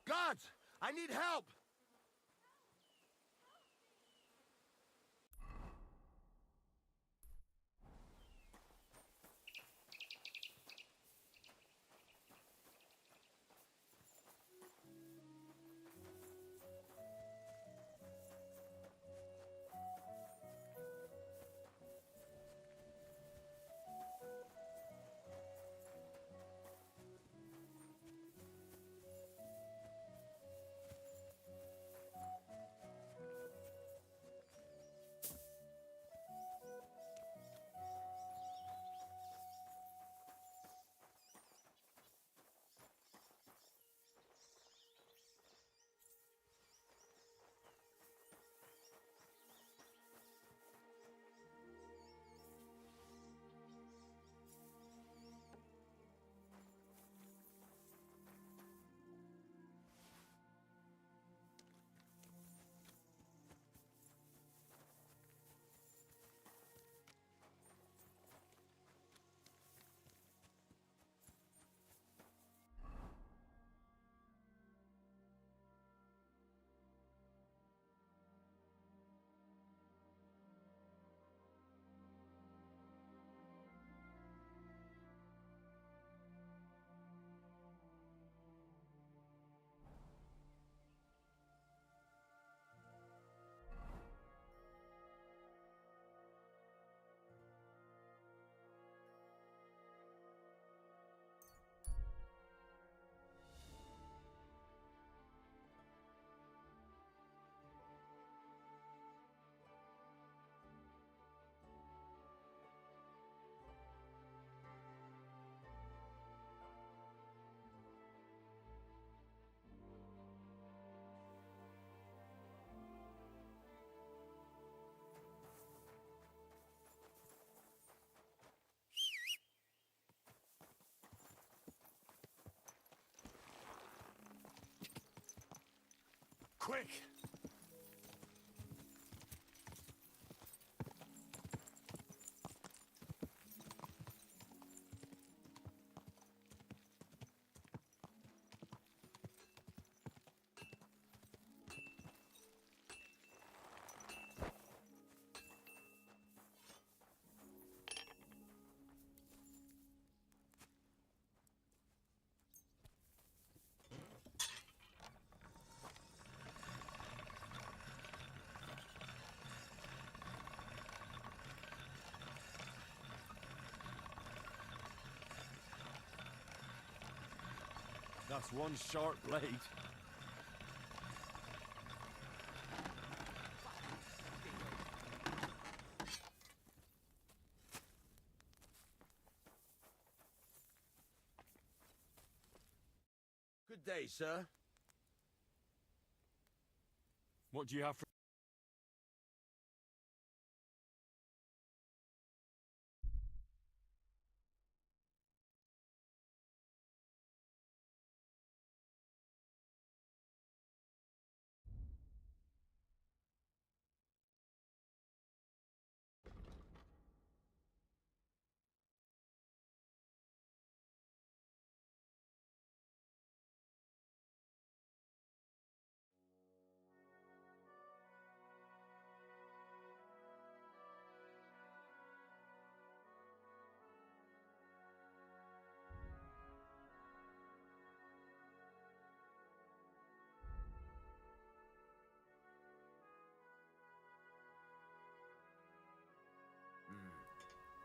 F: Gods! I need help!
B: quick! That's one sharp blade.
F: Good day, sir.
C: What do you have for...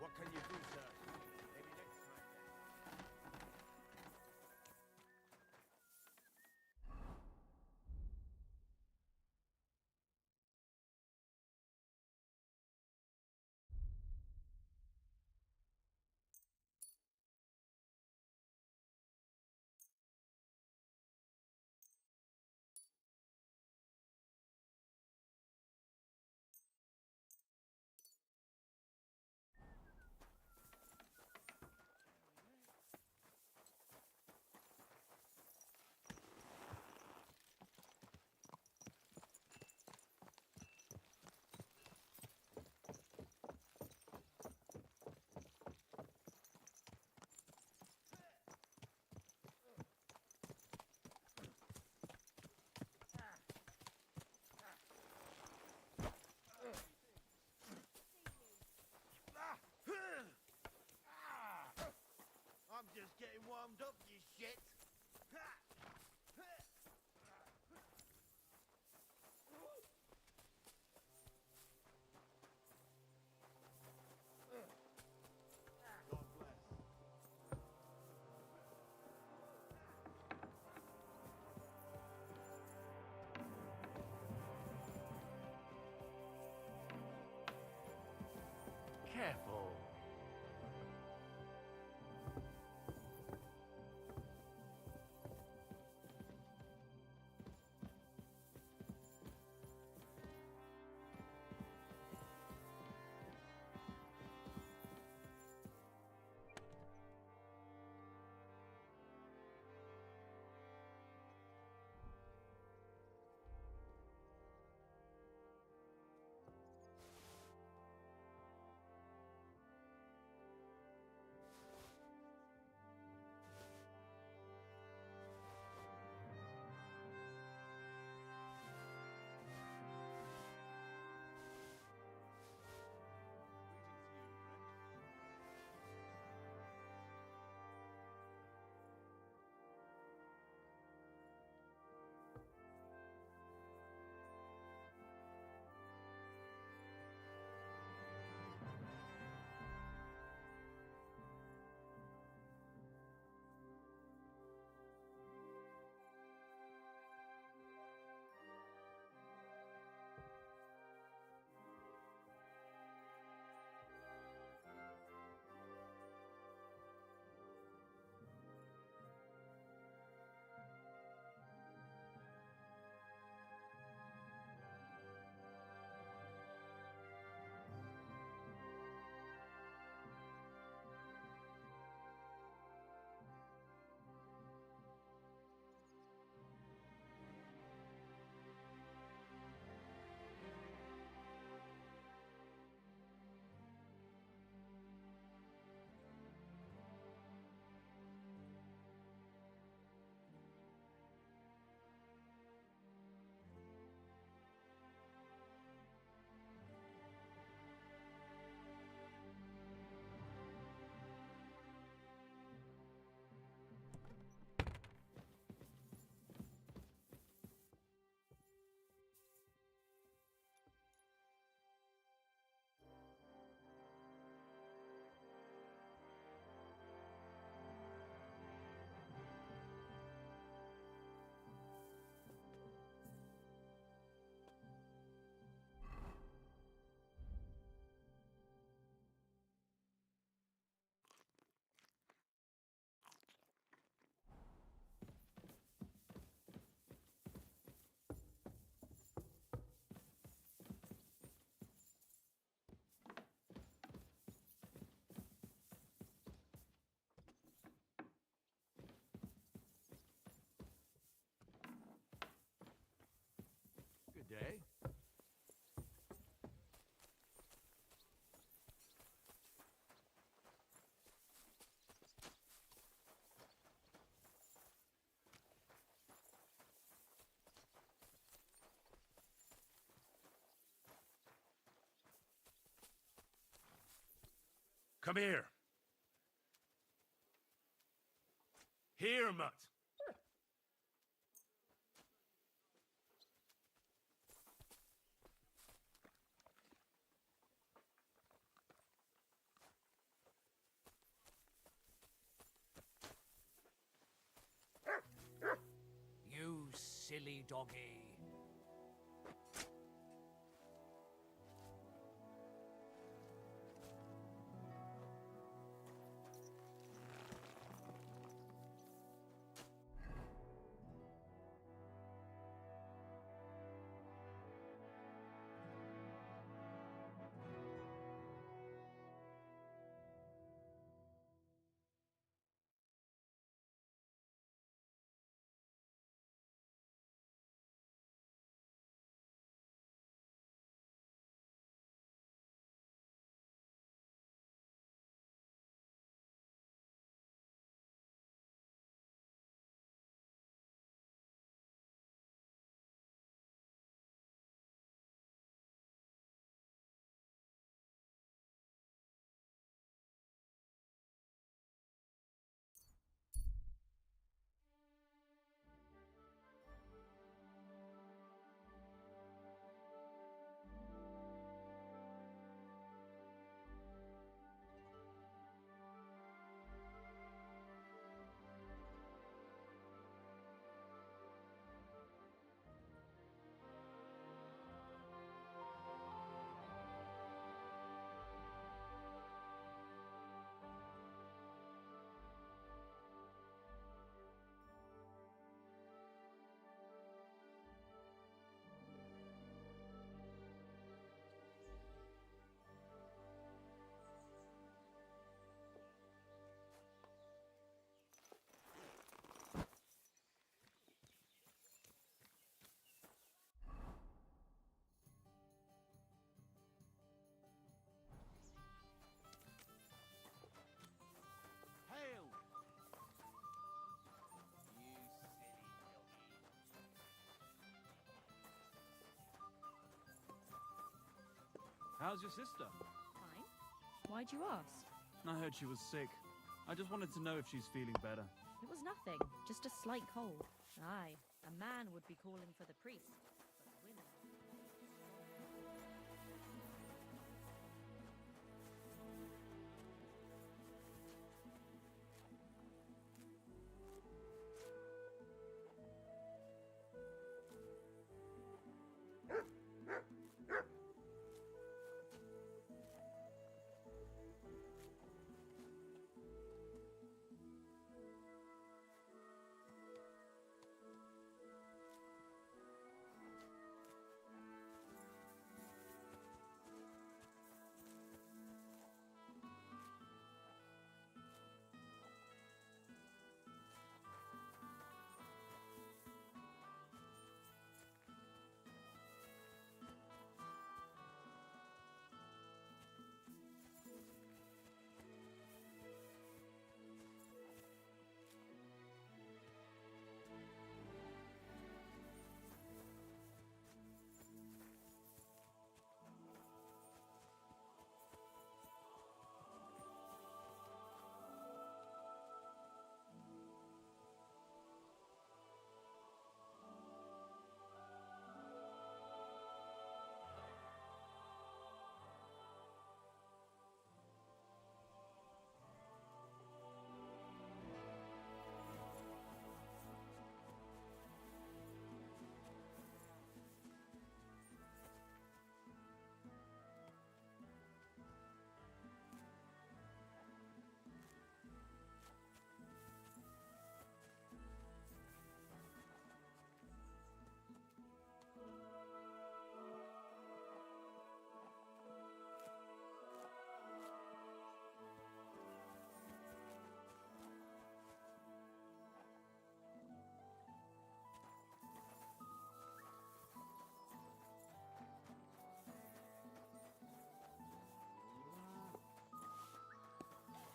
F: What can you do, sir? Maybe next time then.
B: Come here. Here, mutt.
L: You silly doggy.
A: Hail! You silly
M: How's your sister?
N: Fine. Why'd you ask?
M: I heard she was sick. I just wanted to know if she's feeling better.
N: It was nothing, just a slight cold. Aye, a man would be calling for the priest, but women...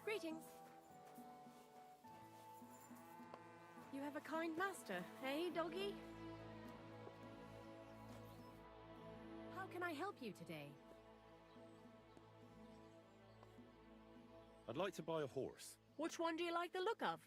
N: Greetings. You have a kind master, eh, doggy? How can I help you today?
O: I'd like to buy a horse.
P: Which one do you like the look of?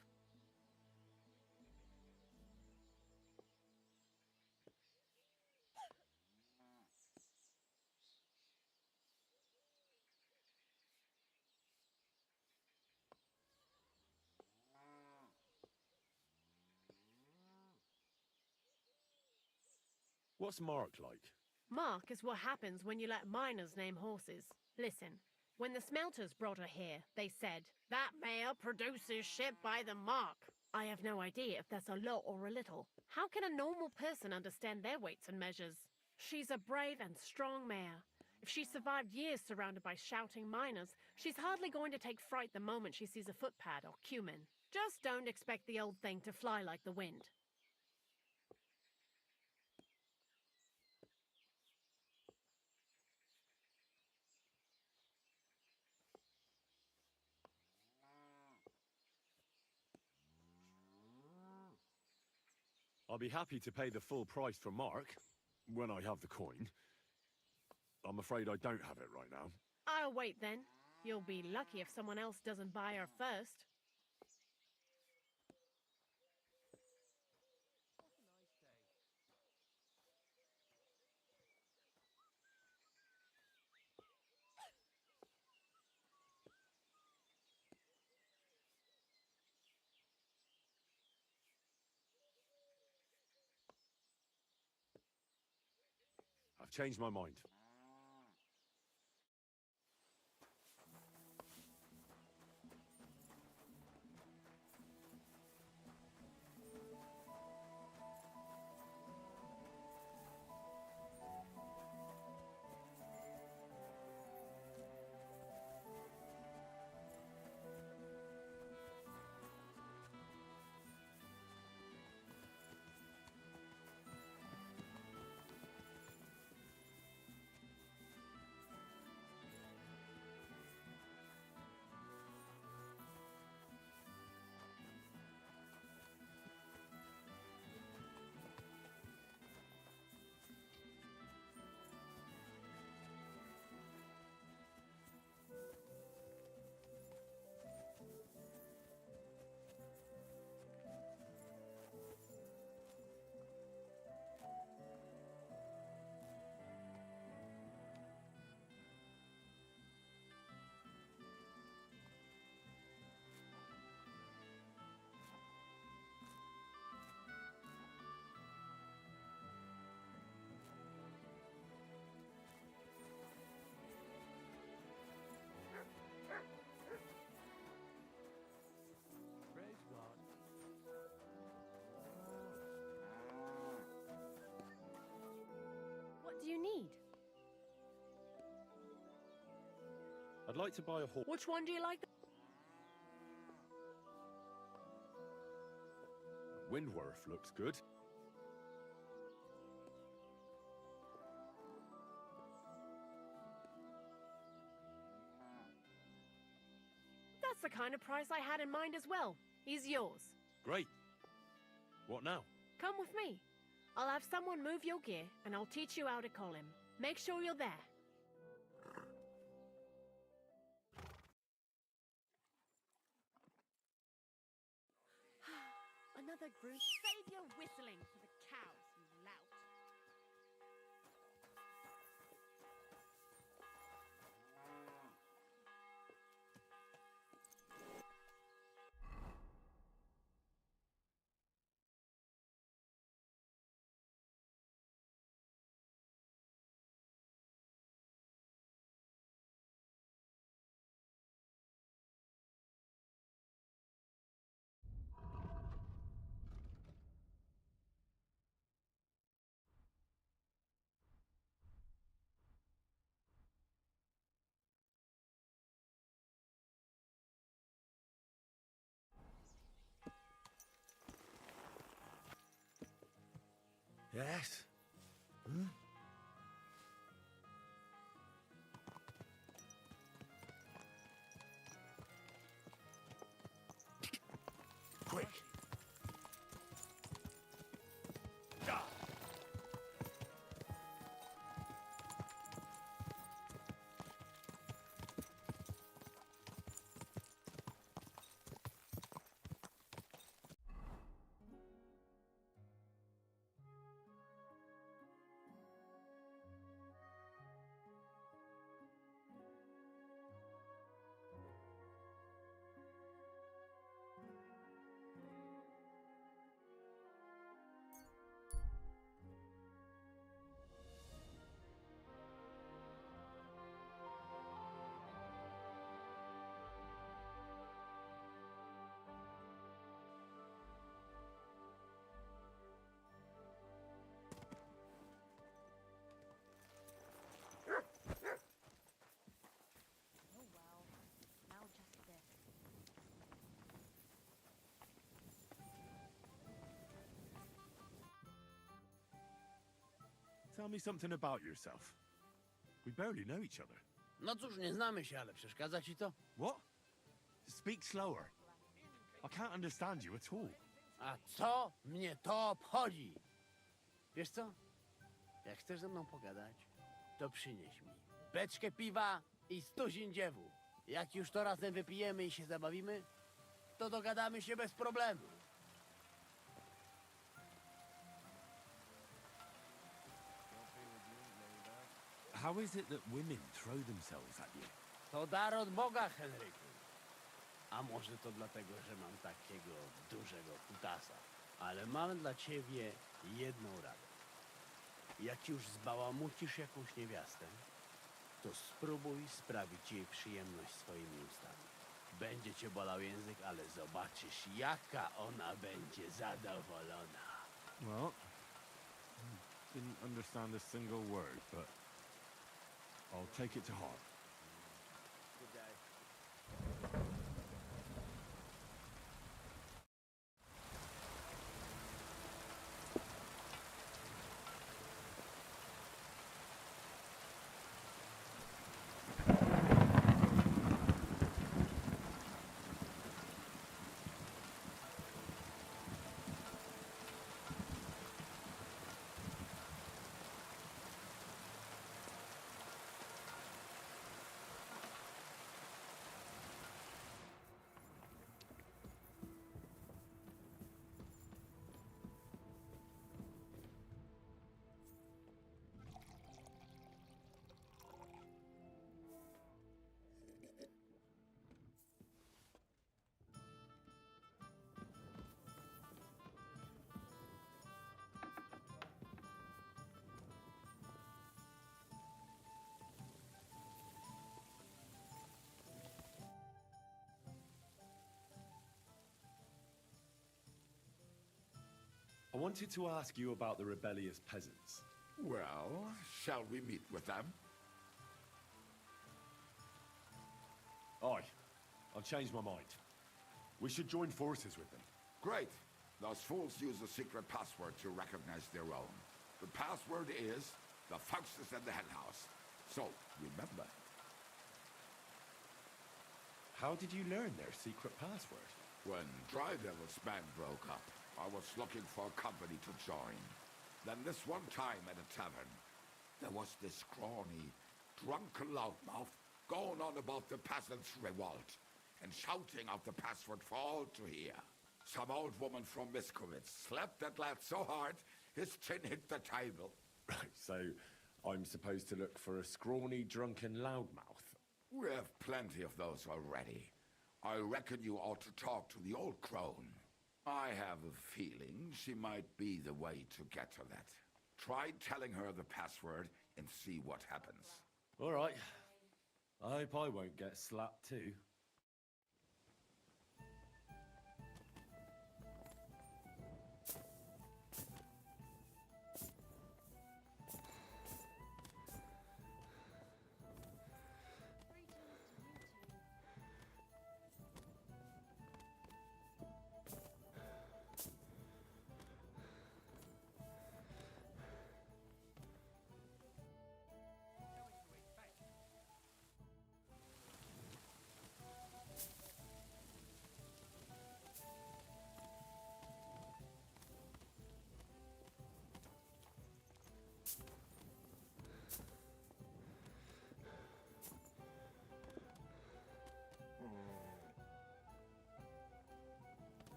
O: What's Mark like?
P: Mark is what happens when you let miners name horses. Listen, when the smelters brought her here, they said, "That mare produces shit by the mark." I have no idea if that's a lot or a little. How can a normal person understand their weights and measures? She's a brave and strong mare. If she survived years surrounded by shouting miners, she's hardly going to take fright the moment she sees a footpad or cumin. Just don't expect the old thing to fly like the wind.
O: I'll be happy to pay the full price for Mark, when I have the coin. I'm afraid I don't have it right now.
P: I'll wait then. You'll be lucky if someone else doesn't buy her first.
O: I've changed my mind.
P: What do you need?
O: I'd like to buy a horse.
P: Which one do you like?
O: Windworth looks good.
P: That's the kind of price I had in mind as well. He's yours.
O: Great. What now?
P: Come with me. I'll have someone move your gear, and I'll teach you how to call him. Make sure you're there. Another groom. Save your whistling for the cows, you lout.
O: Yes? Hmm? Quick! Ah!
B: Tell me something about yourself. We barely know each other.
Q: No cóż, nie znamy się, ale przeszkadza ci to?
B: What? Speak slower. I can't understand you at all.
Q: A co mnie to obchodzi? Wiesz co? Jak chcesz ze mną pogadać, to przynieś mi beczkę piwa i stuzin dziewu. Jak już to razem wypijemy i się zabawimy, to dogadamy się bez problemu.
B: How is it that women throw themselves at you?
Q: To dar od Boga, Henryku. A może to dlatego, że mam takiego dużego kutasa. Ale mam dla ciebie jedną radę. Jak już zbałamucisz jakąś niewiastę, to spróbuj sprawić jej przyjemność swoimi ustami. Będzie cię bolał język, ale zobaczysz, jaka ona będzie zadowolona.
B: Well, didn't understand a single word, but I'll take it to heart.
Q: Good day.
O: I wanted to ask you about the rebellious peasants.
R: Well, shall we meet with them?
O: Aye. I've changed my mind. We should join forces with them.
R: Great. Those fools use a secret password to recognize their own. The password is the foxes in the henhouse. So, remember.
O: How did you learn their secret password?
R: When Dry Devil's band broke up, I was looking for a company to join. Then this one time at a tavern, there was this scrawny, drunken loudmouth going on about the peasants' revolt and shouting out the password for all to hear. Some old woman from Miskowitz slapped that lad so hard, his chin hit the table.
O: Right, so I'm supposed to look for a scrawny, drunken loudmouth.
R: We have plenty of those already. I reckon you ought to talk to the old crone. I have a feeling she might be the way to get to that. Try telling her the password and see what happens.
O: All right. I hope I won't get slapped too.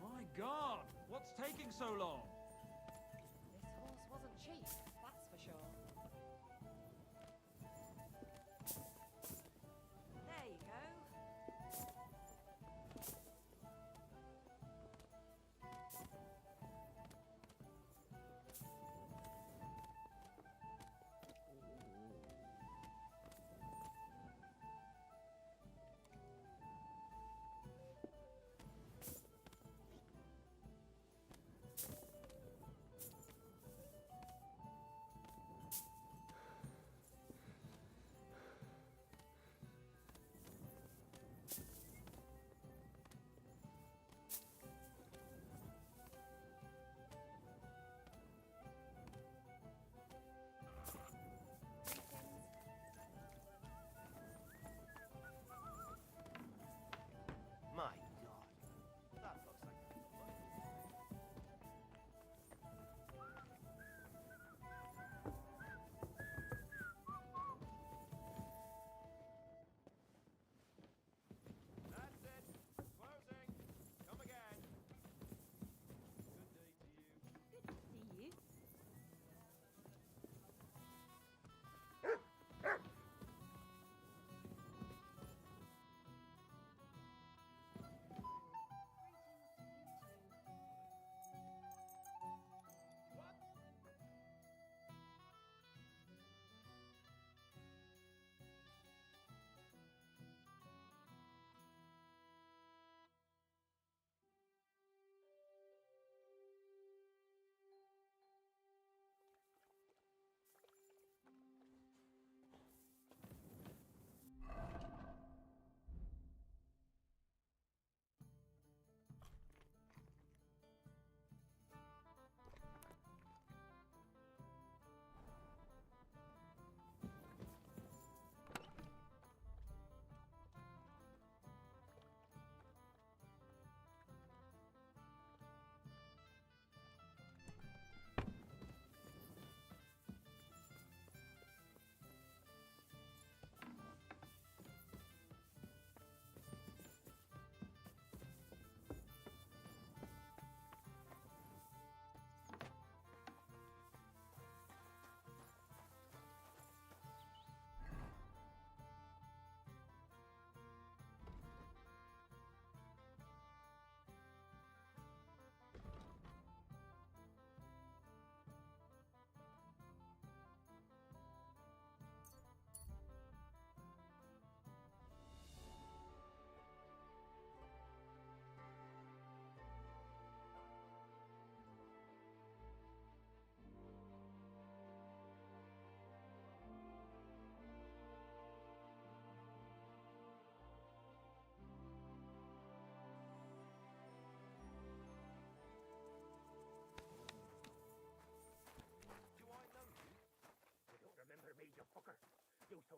M: My God, what's taking so long?
J: This horse wasn't cheap, that's for sure.
H: There you go.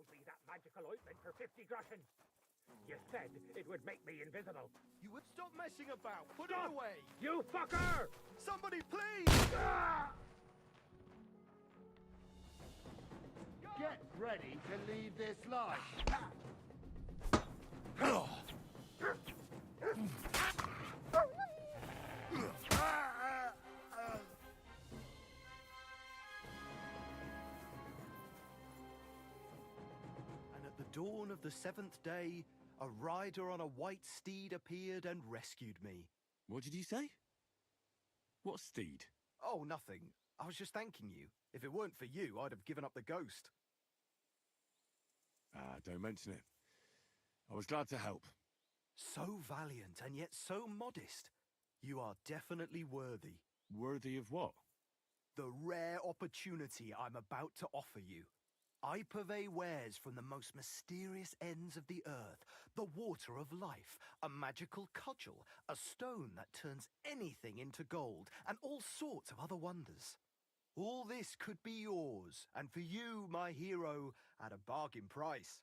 S: sold me that magical ointment for 50 groschen. You said it would make me invisible.
T: You would stop messing about. Put it away.
S: You fucker!
T: Somebody, please!
F: Get ready to leave this life.
T: And at the dawn of the 7th day, a rider on a white steed appeared and rescued me.
B: What did you say? What steed?
T: Oh, nothing. I was just thanking you. If it weren't for you, I'd have given up the ghost.
B: Ah, don't mention it. I was glad to help.
T: So valiant and yet so modest. You are definitely worthy.
B: Worthy of what?
T: The rare opportunity I'm about to offer you. I purvey wares from the most mysterious ends of the earth. The water of life, a magical cudgel, a stone that turns anything into gold, and all sorts of other wonders. All this could be yours, and for you, my hero, at a bargain price.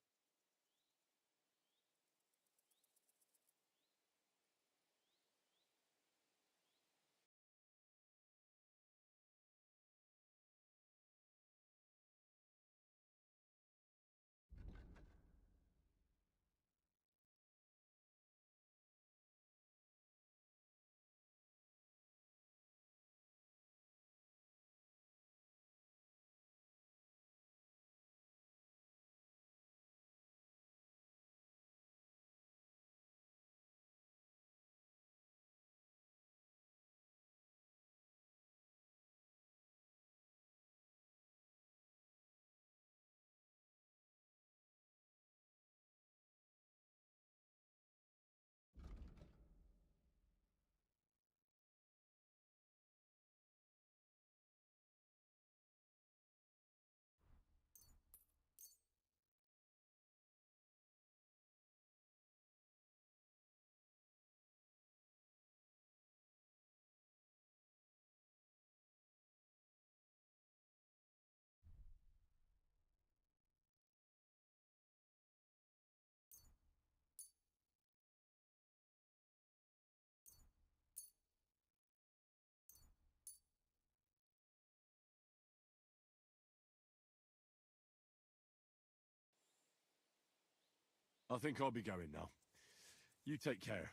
B: I think I'll be going now. You take care.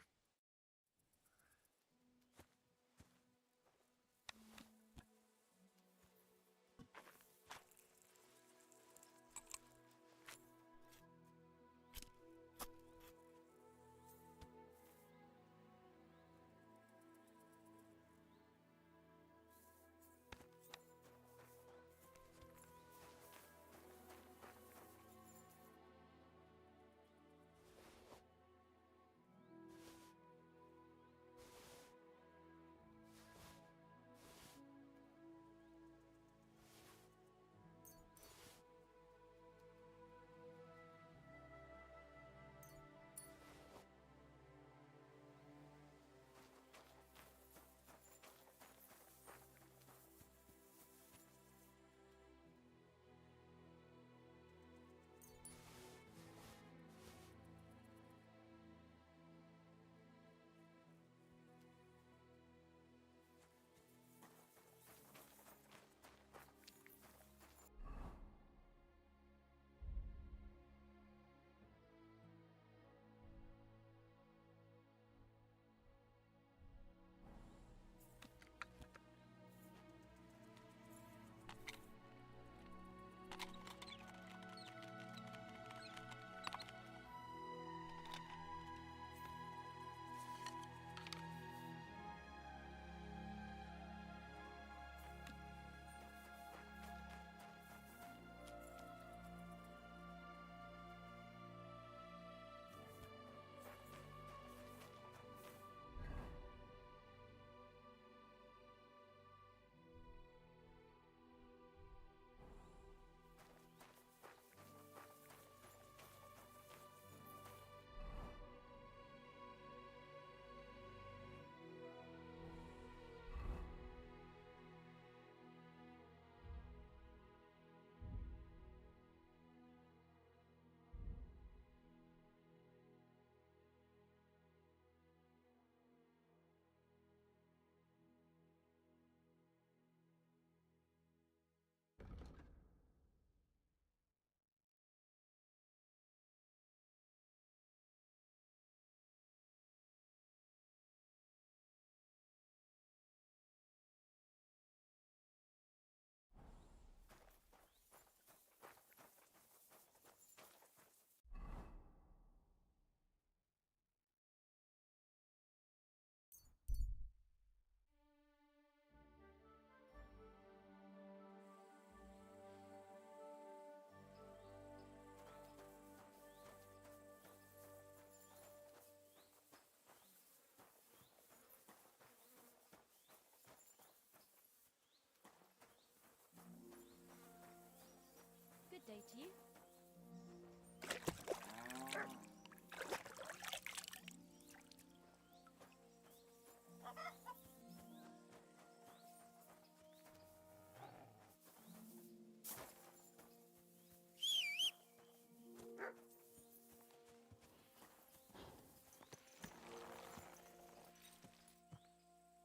N: day to you.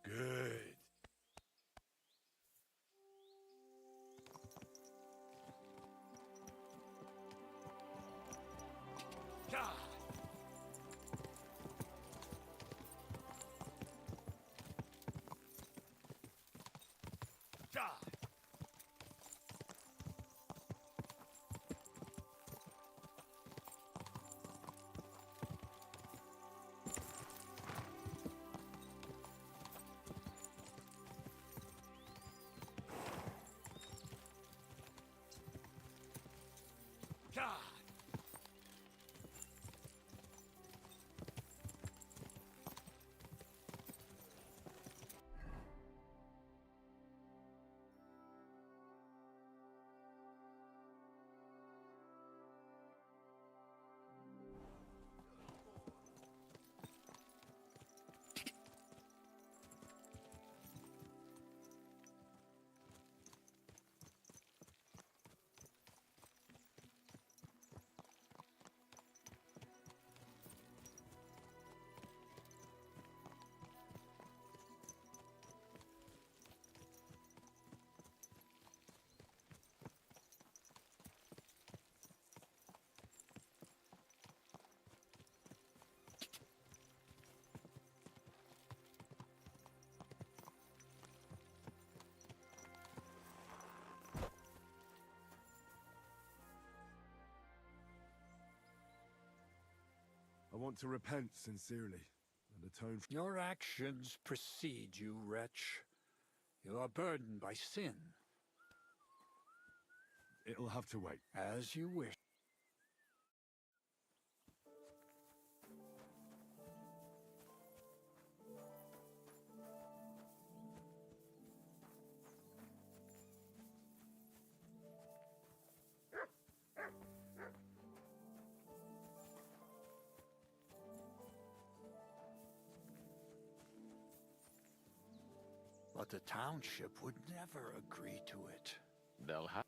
B: Good.
O: God! God! God!
B: I want to repent sincerely and atone for...
U: Your actions precede you, wretch. You are burdened by sin.
B: It'll have to wait.
U: As you wish. But the township would never agree to it.
O: They'll have...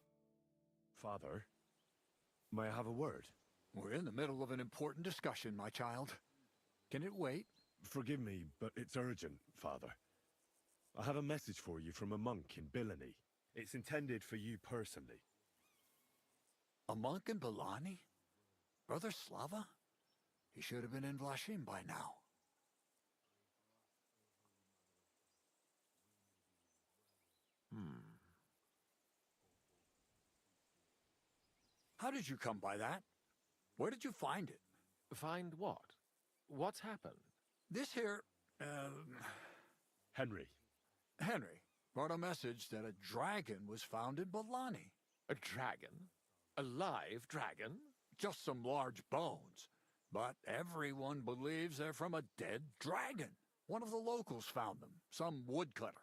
B: Father, may I have a word?
U: We're in the middle of an important discussion, my child. Can it wait?
B: Forgive me, but it's urgent, Father. I have a message for you from a monk in Bilani. It's intended for you personally.
U: A monk in Bilani? Brother Slava? He should have been in Vlashim by now. How did you come by that? Where did you find it?
V: Find what? What's happened?
U: This here,
B: Henry.
U: Henry brought a message that a dragon was found in Bilani.
V: A dragon? A live dragon?
U: Just some large bones. But everyone believes they're from a dead dragon. One of the locals found them, some woodcutter.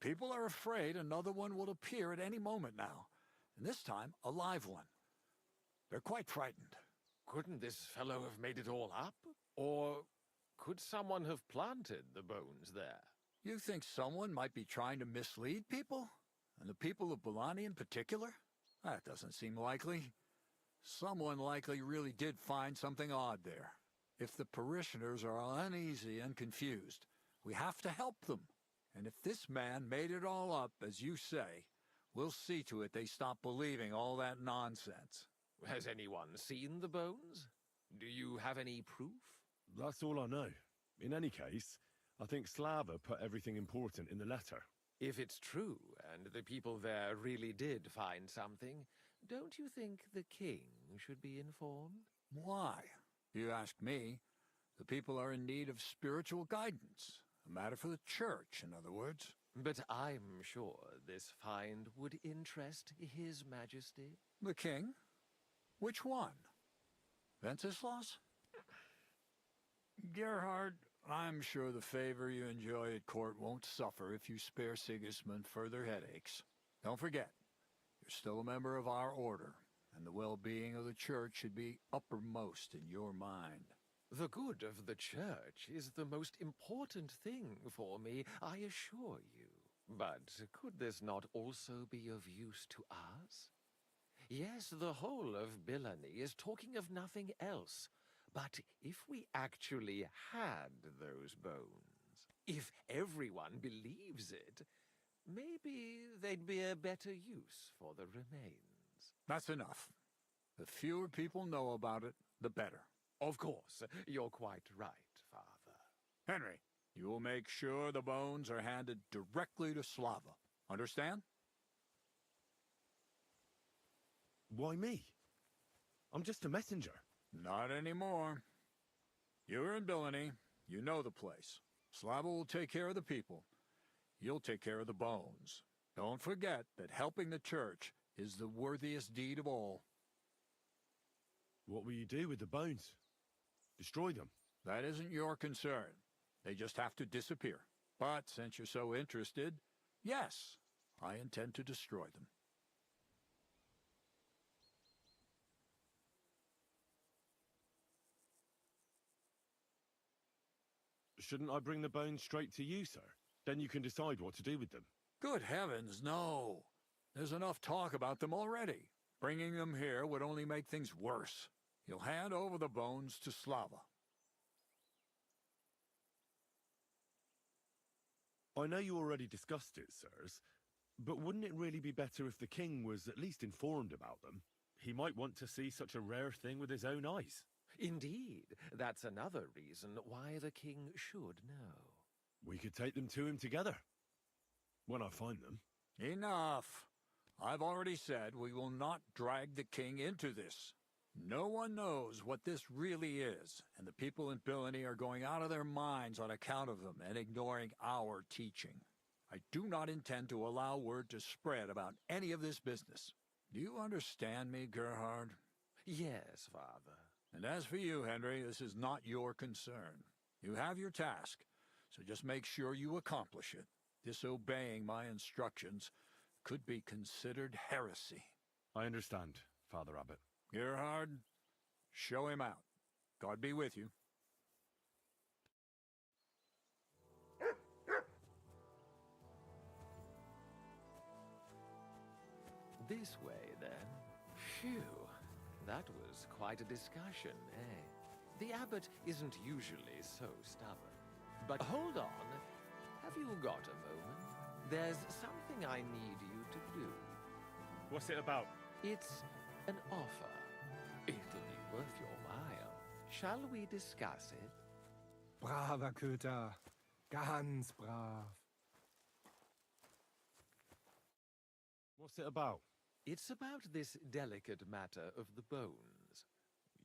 U: People are afraid another one will appear at any moment now. And this time, a live one. They're quite frightened.
V: Couldn't this fellow have made it all up? Or could someone have planted the bones there?
U: You think someone might be trying to mislead people? And the people of Bilani in particular? That doesn't seem likely. Someone likely really did find something odd there. If the parishioners are uneasy and confused, we have to help them. And if this man made it all up, as you say, we'll see to it they stop believing all that nonsense.
V: Has anyone seen the bones? Do you have any proof?
B: That's all I know. In any case, I think Slava put everything important in the letter.
V: If it's true, and the people there really did find something, don't you think the king should be informed?
U: Why? You ask me. The people are in need of spiritual guidance. A matter for the church, in other words.
V: But I'm sure this find would interest His Majesty.
U: The king? Which one? Wenceslas? Gerhard, I'm sure the favor you enjoy at court won't suffer if you spare Sigismund further headaches. Don't forget, you're still a member of our order. and the well-being of the church should be uppermost in your mind.
V: The good of the church is the most important thing for me, I assure you. But could this not also be of use to us? Yes, the whole of Billany is talking of nothing else. But if we actually had those bones, if everyone believes it, maybe they'd be a better use for the remains.
U: That's enough. The fewer people know about it, the better.
V: Of course, you're quite right, Father.
U: Henry, you will make sure the bones are handed directly to Slava. Understand?
O: Why me? I'm just a messenger.
U: Not anymore. You're in Billany. You know the place. Slava will take care of the people. You'll take care of the bones. Don't forget that helping the church is the worthiest deed of all.
O: What will you do with the bones? Destroy them?
U: That isn't your concern. They just have to disappear. But since you're so interested, yes, I intend to destroy them.
O: Shouldn't I bring the bones straight to you, sir? Then you can decide what to do with them.
U: Good heavens, no. There's enough talk about them already. Bringing them here would only make things worse. You'll hand over the bones to Slava.
O: I know you already discussed it, sirs, but wouldn't it really be better if the king was at least informed about them? He might want to see such a rare thing with his own eyes.
V: Indeed, that's another reason why the king should know.
O: We could take them to him together, when I find them.
U: Enough. I've already said we will not drag the king into this. No one knows what this really is, and the people in Billany are going out of their minds on account of them and ignoring our teaching. I do not intend to allow word to spread about any of this business. Do you understand me, Gerhard?
V: Yes, Father.
U: And as for you, Henry, this is not your concern. You have your task, so just make sure you accomplish it. Disobeying my instructions could be considered heresy.
O: I understand, Father Abbot.
U: Gerhard, show him out. God be with you.
V: This way, then. Phew. That was quite a discussion, eh? The abbot isn't usually so stubborn. But hold on. Have you got a moment? There's something I need you to do.
O: What's it about?
V: It's an offer. It'll be worth your while. Shall we discuss it?
D: Braver Köter. Ganz brav.
O: What's it about?
V: It's about this delicate matter of the bones.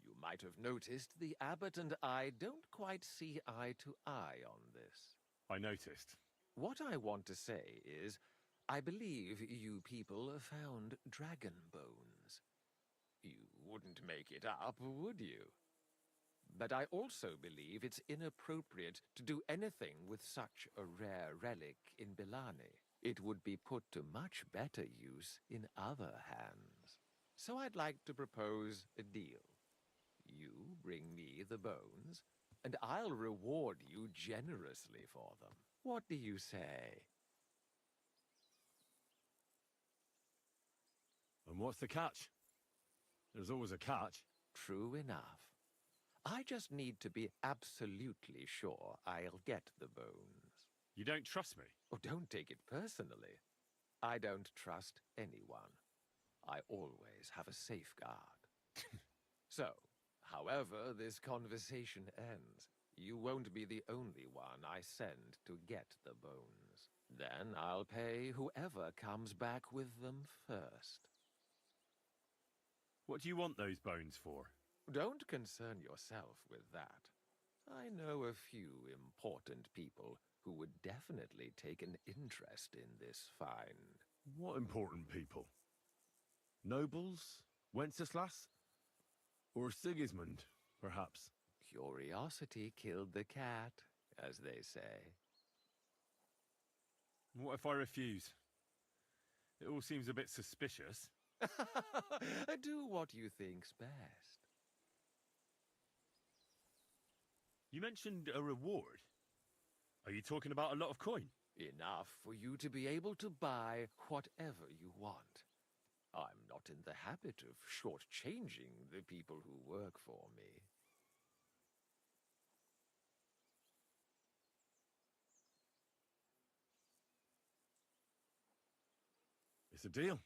V: You might have noticed the abbot and I don't quite see eye to eye on this.
O: I noticed.
V: What I want to say is, I believe you people found dragon bones. You wouldn't make it up, would you? But I also believe it's inappropriate to do anything with such a rare relic in Billany. It would be put to much better use in other hands. So I'd like to propose a deal. You bring me the bones, and I'll reward you generously for them. What do you say?
O: And what's the catch? There's always a catch.
V: True enough. I just need to be absolutely sure I'll get the bones.
O: You don't trust me?
V: Oh, don't take it personally. I don't trust anyone. I always have a safeguard. So, however this conversation ends, you won't be the only one I send to get the bones. Then I'll pay whoever comes back with them first.
O: What do you want those bones for?
V: Don't concern yourself with that. I know a few important people who would definitely take an interest in this find.
O: What important people? Nobles? Wenceslas? Or Sigismund, perhaps?
V: Curiosity killed the cat, as they say.
O: What if I refuse? It all seems a bit suspicious.
V: Do what you think's best.
O: You mentioned a reward. Are you talking about a lot of coin?
V: Enough for you to be able to buy whatever you want. I'm not in the habit of shortchanging the people who work for me.
O: It's a deal.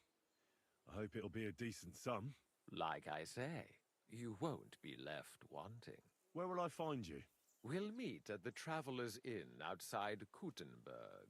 O: I hope it'll be a decent sum.
V: Like I say, you won't be left wanting.
O: Where will I find you?
V: We'll meet at the Traveller's Inn outside Kuttenberg.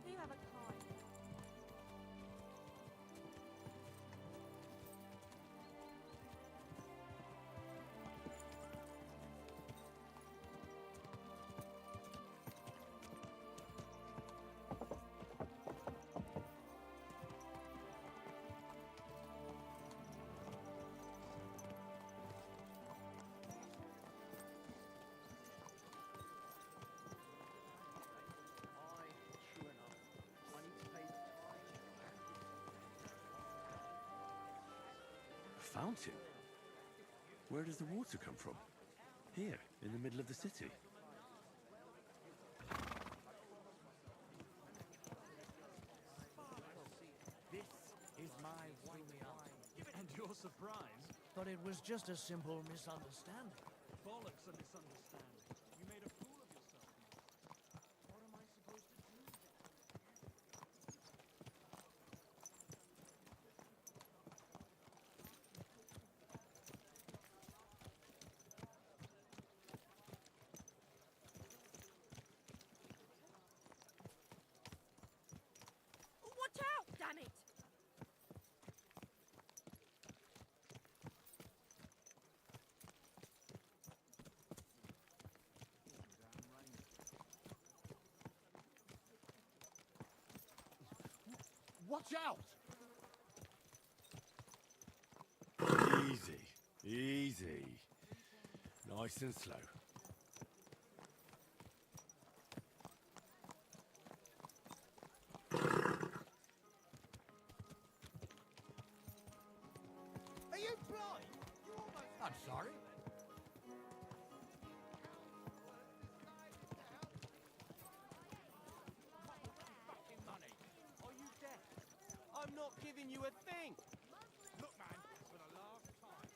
H: You have a coin.
O: A fountain? Where does the water come from? Here, in the middle of the city.
L: This is my white wine. And you're surprised? But it was just a simple misunderstanding.
B: Bollocks, a misunderstanding. You made a fool of yourself.
L: What am I supposed to do then?
P: Watch out, damn it!
L: Watch out!
O: Easy, easy. Nice and slow.
L: Are you blind? You almost... I'm sorry.
K: Fucking money. Are you deaf? I'm not giving you a thing.
L: Look, man, for the last time.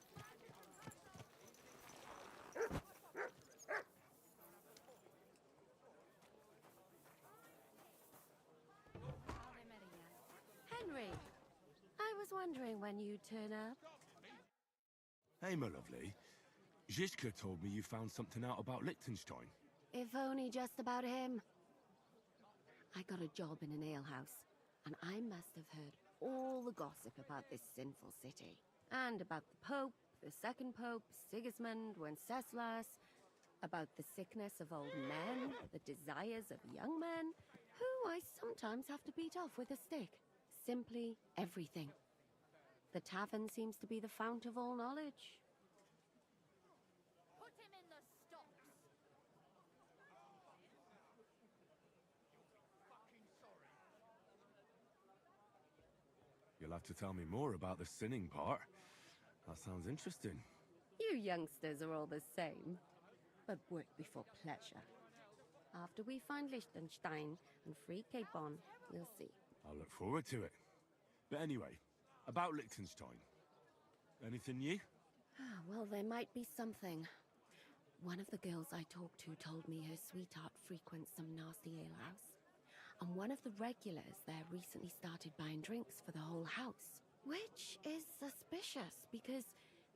P: Henry, I was wondering when you'd turn up.
B: Hey, my lovely. Zizka told me you found something out about Liechtenstein.
P: If only just about him. I got a job in an alehouse, and I must have heard all the gossip about this sinful city. And about the Pope, the second Pope, Sigismund, Wenceslas, about the sickness of old men, the desires of young men, who I sometimes have to beat off with a stick. Simply everything. The tavern seems to be the fount of all knowledge.
J: Put him in the stocks.
B: You'll have to tell me more about the sinning part. That sounds interesting.
P: You youngsters are all the same. But work before pleasure. After we find Liechtenstein and free Cape Bon, we'll see.
B: I'll look forward to it. But anyway, about Liechtenstein. Anything new?
P: Well, there might be something.
E: One of the girls I talked to told me her sweetheart frequents some nasty alehouse. And one of the regulars there recently started buying drinks for the whole house. Which is suspicious, because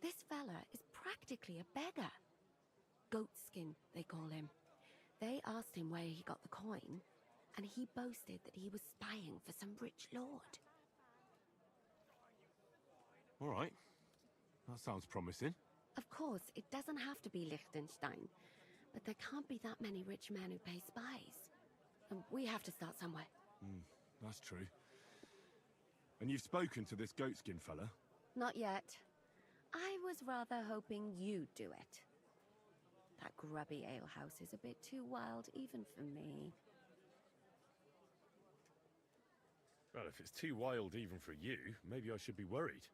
E: this fella is practically a beggar. Goatskin, they call him. They asked him where he got the coin, and he boasted that he was spying for some rich lord.
B: All right. That sounds promising.
E: Of course, it doesn't have to be Liechtenstein, but there can't be that many rich men who pay spies. And we have to start somewhere.
B: That's true. And you've spoken to this goatskin fella?
E: Not yet. I was rather hoping you'd do it. That grubby alehouse is a bit too wild even for me.
O: Well, if it's too wild even for you, maybe I should be worried.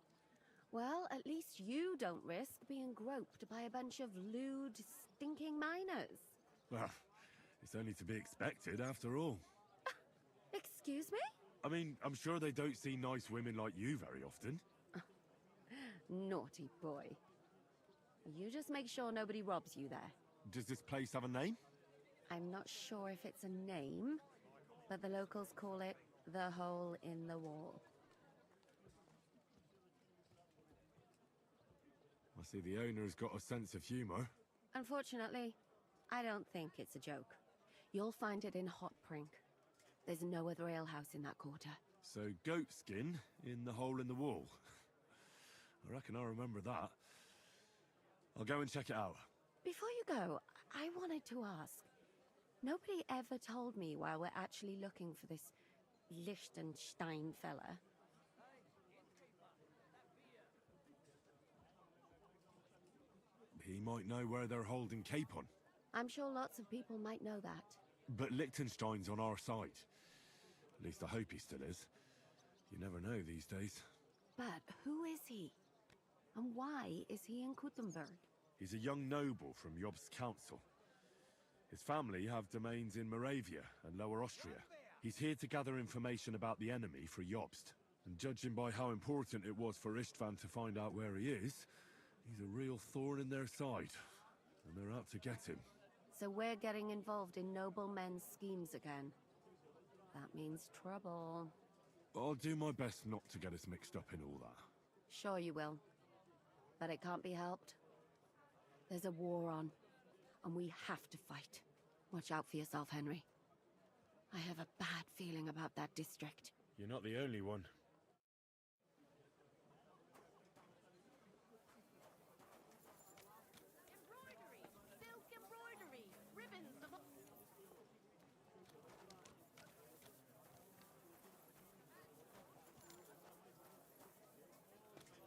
E: Well, at least you don't risk being groped by a bunch of lewd, stinking miners.
B: Well, it's only to be expected after all.
E: Excuse me?
B: I mean, I'm sure they don't see nice women like you very often.
E: Naughty boy. You just make sure nobody robs you there.
B: Does this place have a name?
E: I'm not sure if it's a name, but the locals call it the Hole in the Wall.
B: I see the owner's got a sense of humour.
E: Unfortunately, I don't think it's a joke. You'll find it in Hot Prink. There's no other alehouse in that quarter.
B: So goatskin in the hole in the wall. I reckon I remember that. I'll go and check it out.
E: Before you go, I wanted to ask. Nobody ever told me why we're actually looking for this Liechtenstein fella.
B: He might know where they're holding Capon.
E: I'm sure lots of people might know that.
B: But Liechtenstein's on our side. At least I hope he still is. You never know these days.
E: But who is he? And why is he in Kuttenberg?
B: He's a young noble from Jobst's council. His family have domains in Moravia and Lower Austria. He's here to gather information about the enemy for Jobst. And judging by how important it was for Istvan to find out where he is, he's a real thorn in their side. And they're out to get him.
E: So we're getting involved in noble men's schemes again. That means trouble.
B: I'll do my best not to get us mixed up in all that.
E: Sure you will. But it can't be helped. There's a war on, and we have to fight. Watch out for yourself, Henry. I have a bad feeling about that district.
O: You're not the only one.
P: Embroidery! Silk embroidery! Ribbons of...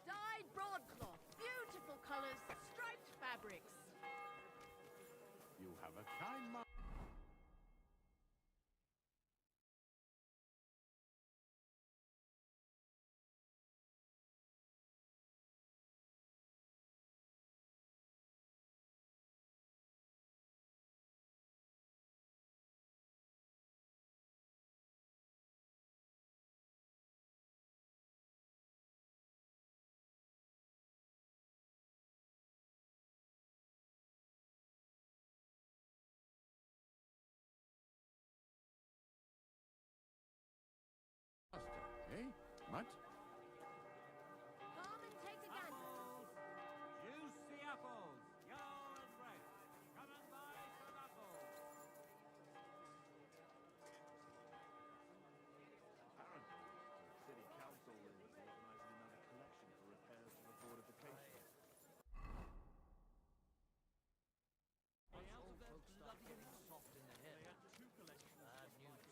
P: Dyed broadcloth, beautiful colors, striped fabrics.
A: You have a kind mind. Eh? What?
P: Come and take a gander.
M: Juicy apples, yellow and red. Come and buy some apples.
A: Apparently, the city council is organizing another collection for repairs to the fortifications.
L: Soft in the head. Bad news.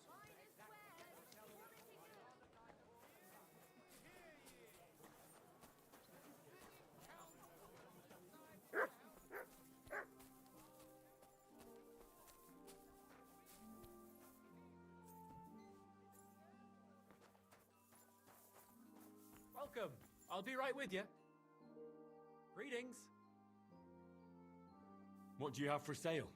C: Welcome. I'll be right with you. Greetings.
B: What do you have for sale?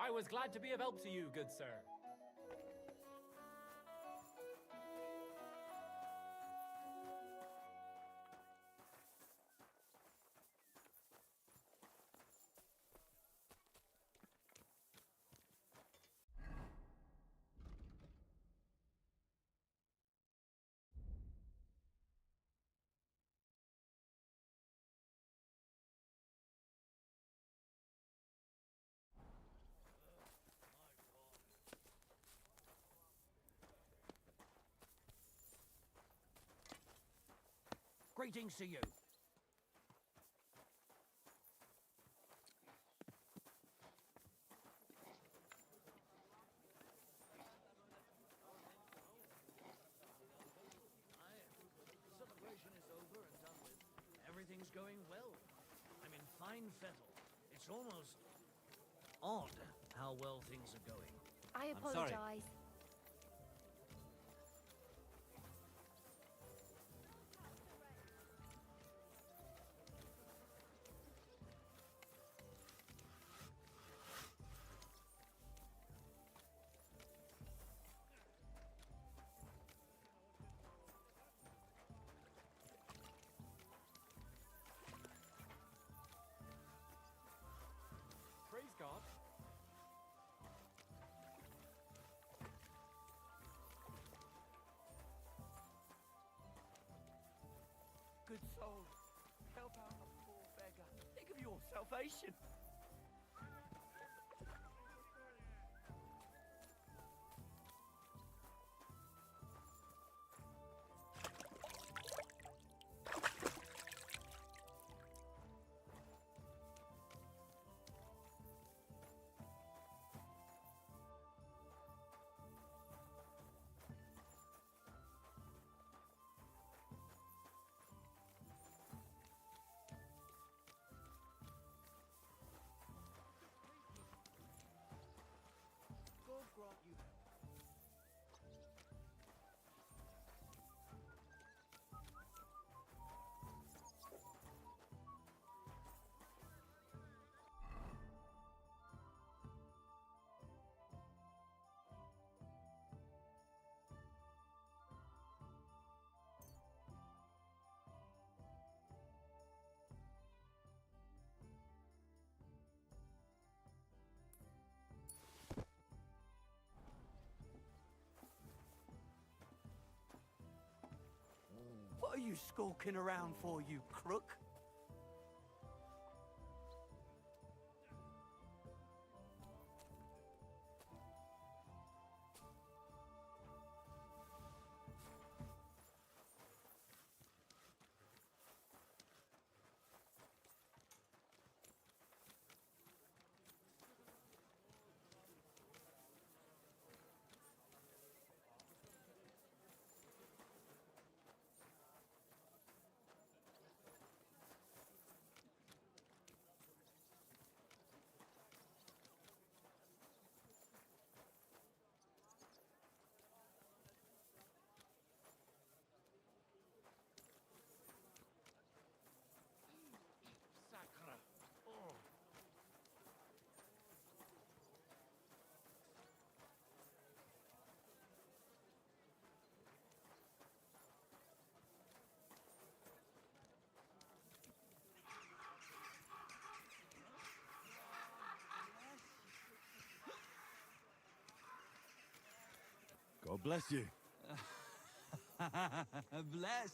C: I was glad to be of help to you, good sir.
L: Greetings to you. Celebration is over and done with. Everything's going well. I'm in fine fettle. It's almost odd how well things are going.
E: I
L: I'm sorry.
E: apologize.
C: Praise God.
G: Good soul, help out a poor beggar. Think of your salvation.
L: God grant you health.
G: What are you skulking around for, you crook?
A: Sacre. Oh.
B: God bless you.
I: Bless.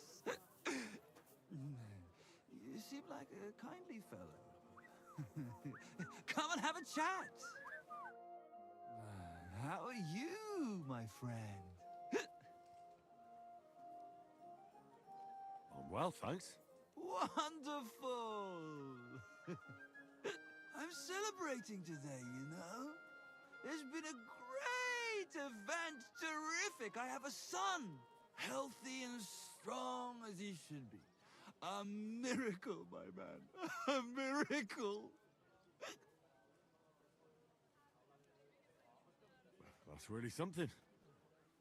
I: You seem like a kindly fellow. Come and have a chat. How are you, my friend?
B: I'm well, thanks.
I: Wonderful. I'm celebrating today, you know. There's been a great event, terrific. I have a son, healthy and strong as he should be. A miracle, my man. A miracle.
B: That's really something.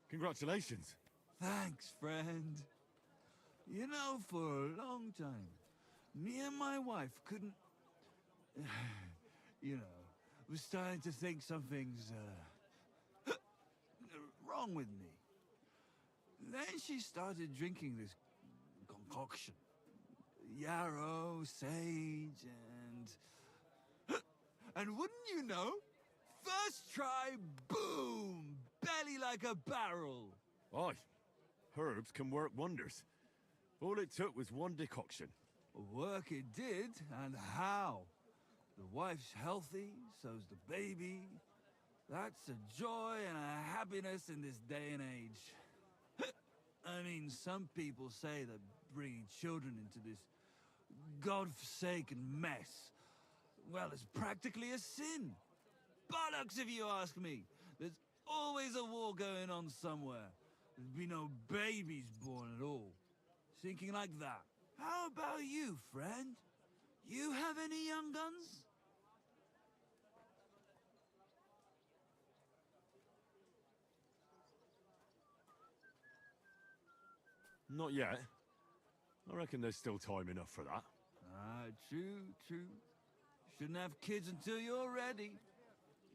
B: Congratulations.
I: Thanks, friend. You know, for a long time, me and my wife couldn't, you know, was starting to think something's wrong with me. Then she started drinking this concoction. Yarrow, sage, and wouldn't you know, first try, boom! Belly like a barrel.
B: Aye. Herbs can work wonders. All it took was one decoction.
I: Work it did, and how? The wife's healthy, so's the baby. That's a joy and a happiness in this day and age. I mean, some people say that bringing children into this godforsaken mess, well, it's practically a sin. Bollocks, if you ask me. There's always a war going on somewhere. There'd be no babies born at all. Thinking like that. How about you, friend? You have any young guns?
B: Not yet. I reckon there's still time enough for that.
I: Ah, true, true. Shouldn't have kids until you're ready.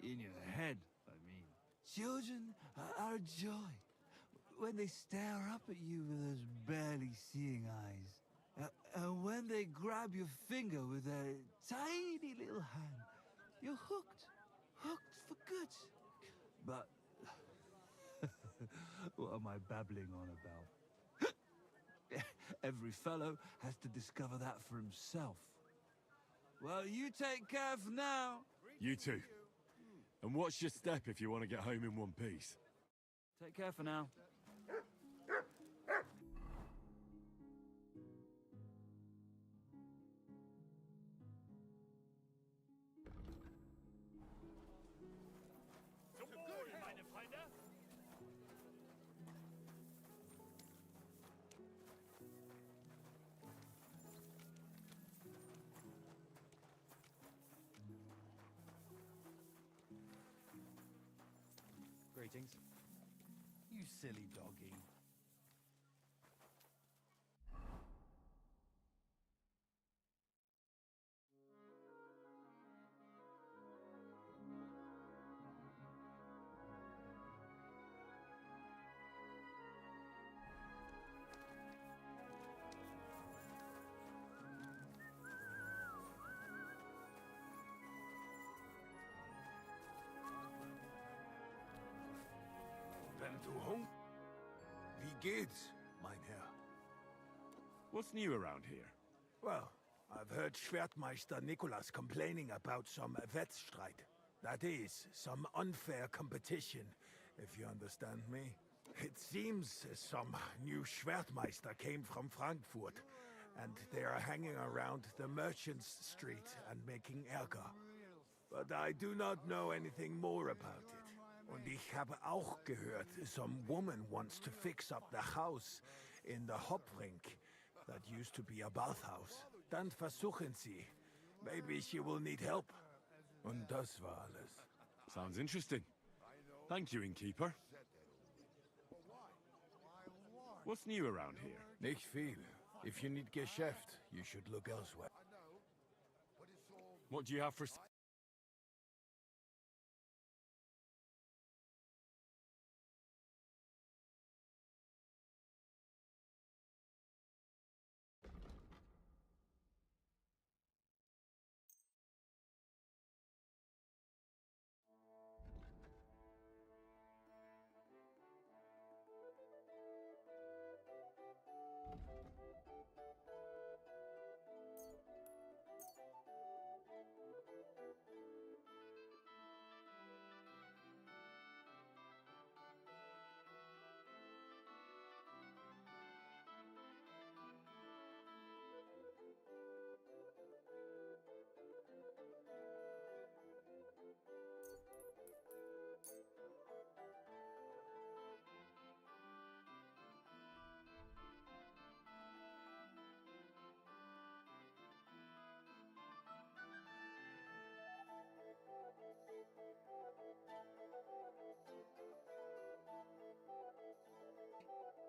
I: In your head, I mean. Children are a joy. When they stare up at you with those barely seeing eyes. And when they grab your finger with their tiny little hand, you're hooked. Hooked for good. But what am I babbling on about? Every fellow has to discover that for himself. Well, you take care for now.
B: You too. And watch your step if you want to get home in one piece.
I: Take care for now.
T: Greetings. You silly doggy.
Q: Wie geht's, mein Herr?
B: What's new around here?
Q: Well, I've heard Schwertmeister Nicholas complaining about some Wettstreit. That is, some unfair competition, if you understand me. It seems some new Schwertmeister came from Frankfurt, and they are hanging around the Merchants' Street and making Ärger. But I do not know anything more about it. Und ich habe auch gehört, some woman wants to fix up the house in the Hopfrink that used to be a bathhouse. Dann versuchen sie. Maybe she will need help. Und das war alles.
B: Sounds interesting. Thank you, innkeeper. What's new around here?
Q: Nicht viel. If you need Geschäft, you should look elsewhere.
B: What do you have for...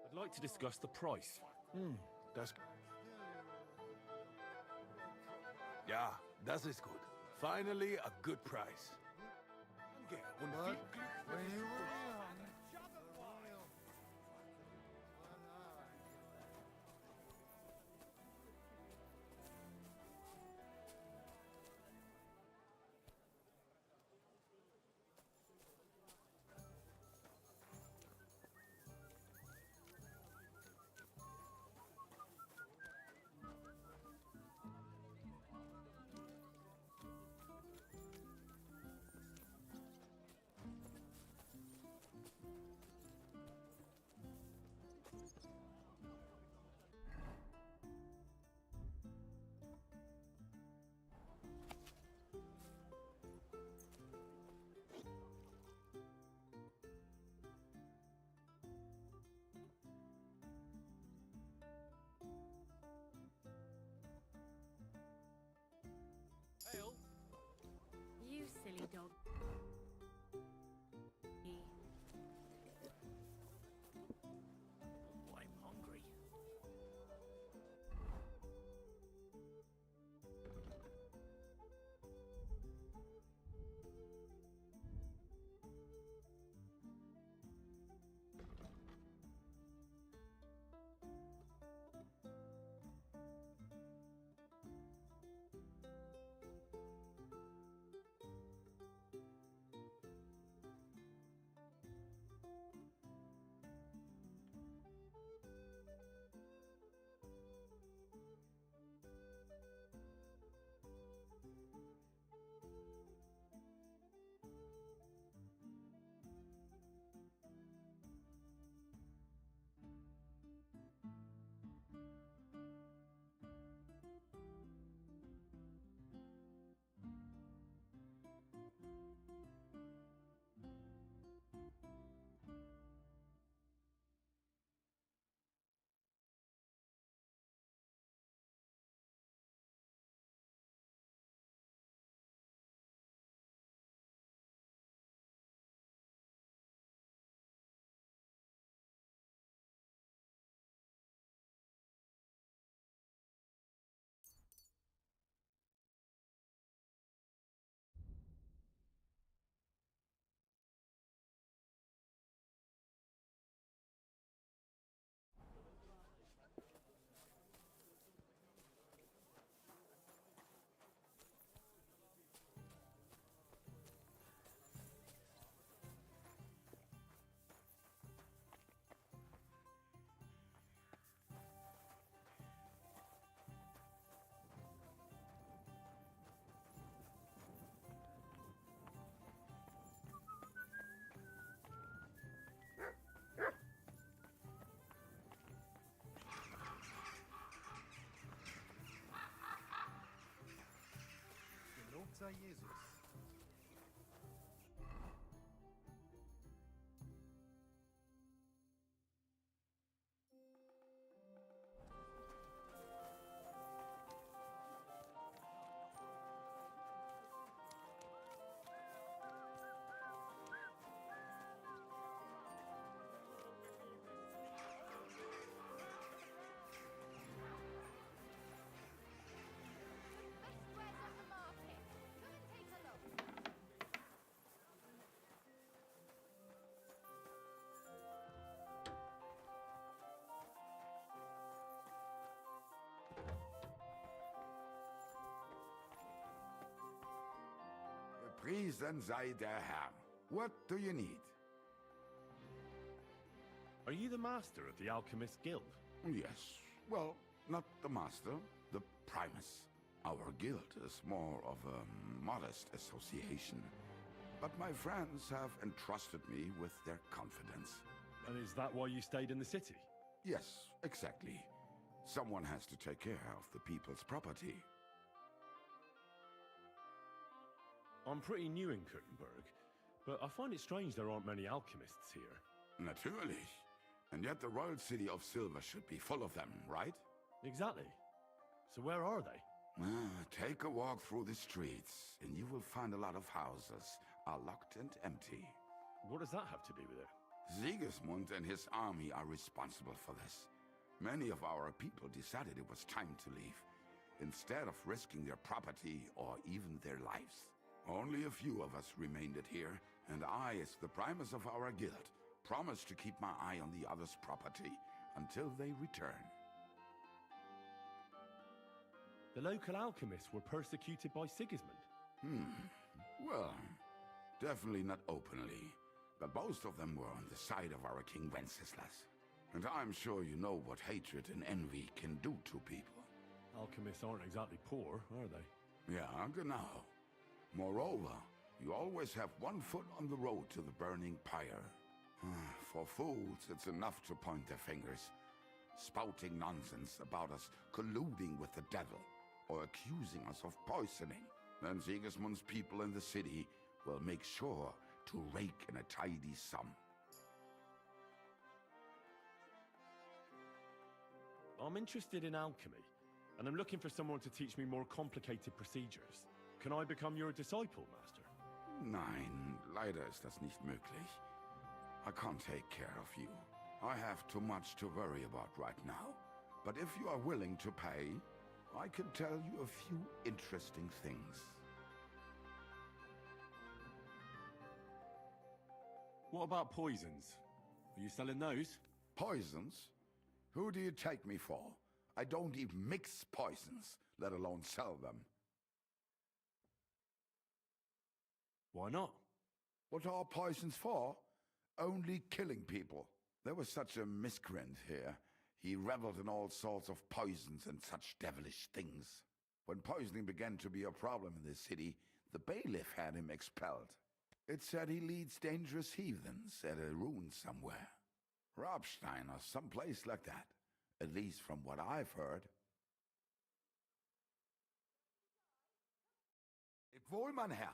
B: I'd like to discuss the price.
Q: Das... Ja, das ist gut. Finally, a good price. Auge und viel Glück.
P: You silly dog.
L: Oh, I'm hungry.
R: Gelobt sei Jesus.
S: Gepriesen sei der Herr. What do you need?
O: Are you the master of the Alchemist Guild?
S: Yes. Well, not the master, the primus. Our guild is more of a modest association. But my friends have entrusted me with their confidence.
O: And is that why you stayed in the city?
S: Yes, exactly. Someone has to take care of the people's property.
O: I'm pretty new in Kuttenberg, but I find it strange there aren't many alchemists here.
S: Natürlich. And yet the royal city of Silver should be full of them, right?
O: Exactly. So where are they?
S: Take a walk through the streets, and you will find a lot of houses are locked and empty.
O: What does that have to do with it?
S: Sigismund and his army are responsible for this. Many of our people decided it was time to leave, instead of risking their property or even their lives. Only a few of us remained here And I, as the primus of our guild, promise to keep my eye on the others' property until they return.
B: The local alchemists were persecuted by Sigismund.
S: Well, definitely not openly. But most of them were on the side of our King Wenceslas. And I'm sure you know what hatred and envy can do to people.
B: Alchemists aren't exactly poor, are they?
S: Yeah, genau. Moreover, you always have one foot on the road to the burning pyre. For fools, it's enough to point their fingers, spouting nonsense about us colluding with the devil, or accusing us of poisoning. Then Sigismund's people in the city will make sure to rake in a tidy sum.
B: I'm interested in alchemy, and I'm looking for someone to teach me more complicated procedures. Can I become your disciple, Master?
S: Nein, leider ist das nicht möglich. I can't take care of you. I have too much to worry about right now. But if you are willing to pay, I can tell you a few interesting things.
B: What about poisons? Are you selling those?
S: Poisons? Who do you take me for? I don't even mix poisons, let alone sell them.
B: Why not?
S: What are poisons for? Only killing people. There was such a miscreant here. He reveled in all sorts of poisons and such devilish things. When poisoning began to be a problem in the city, the bailiff had him expelled. It said he leads dangerous heathens at a ruin somewhere. Rabstein or someplace like that. At least from what I've heard. Wohl, mein Herr.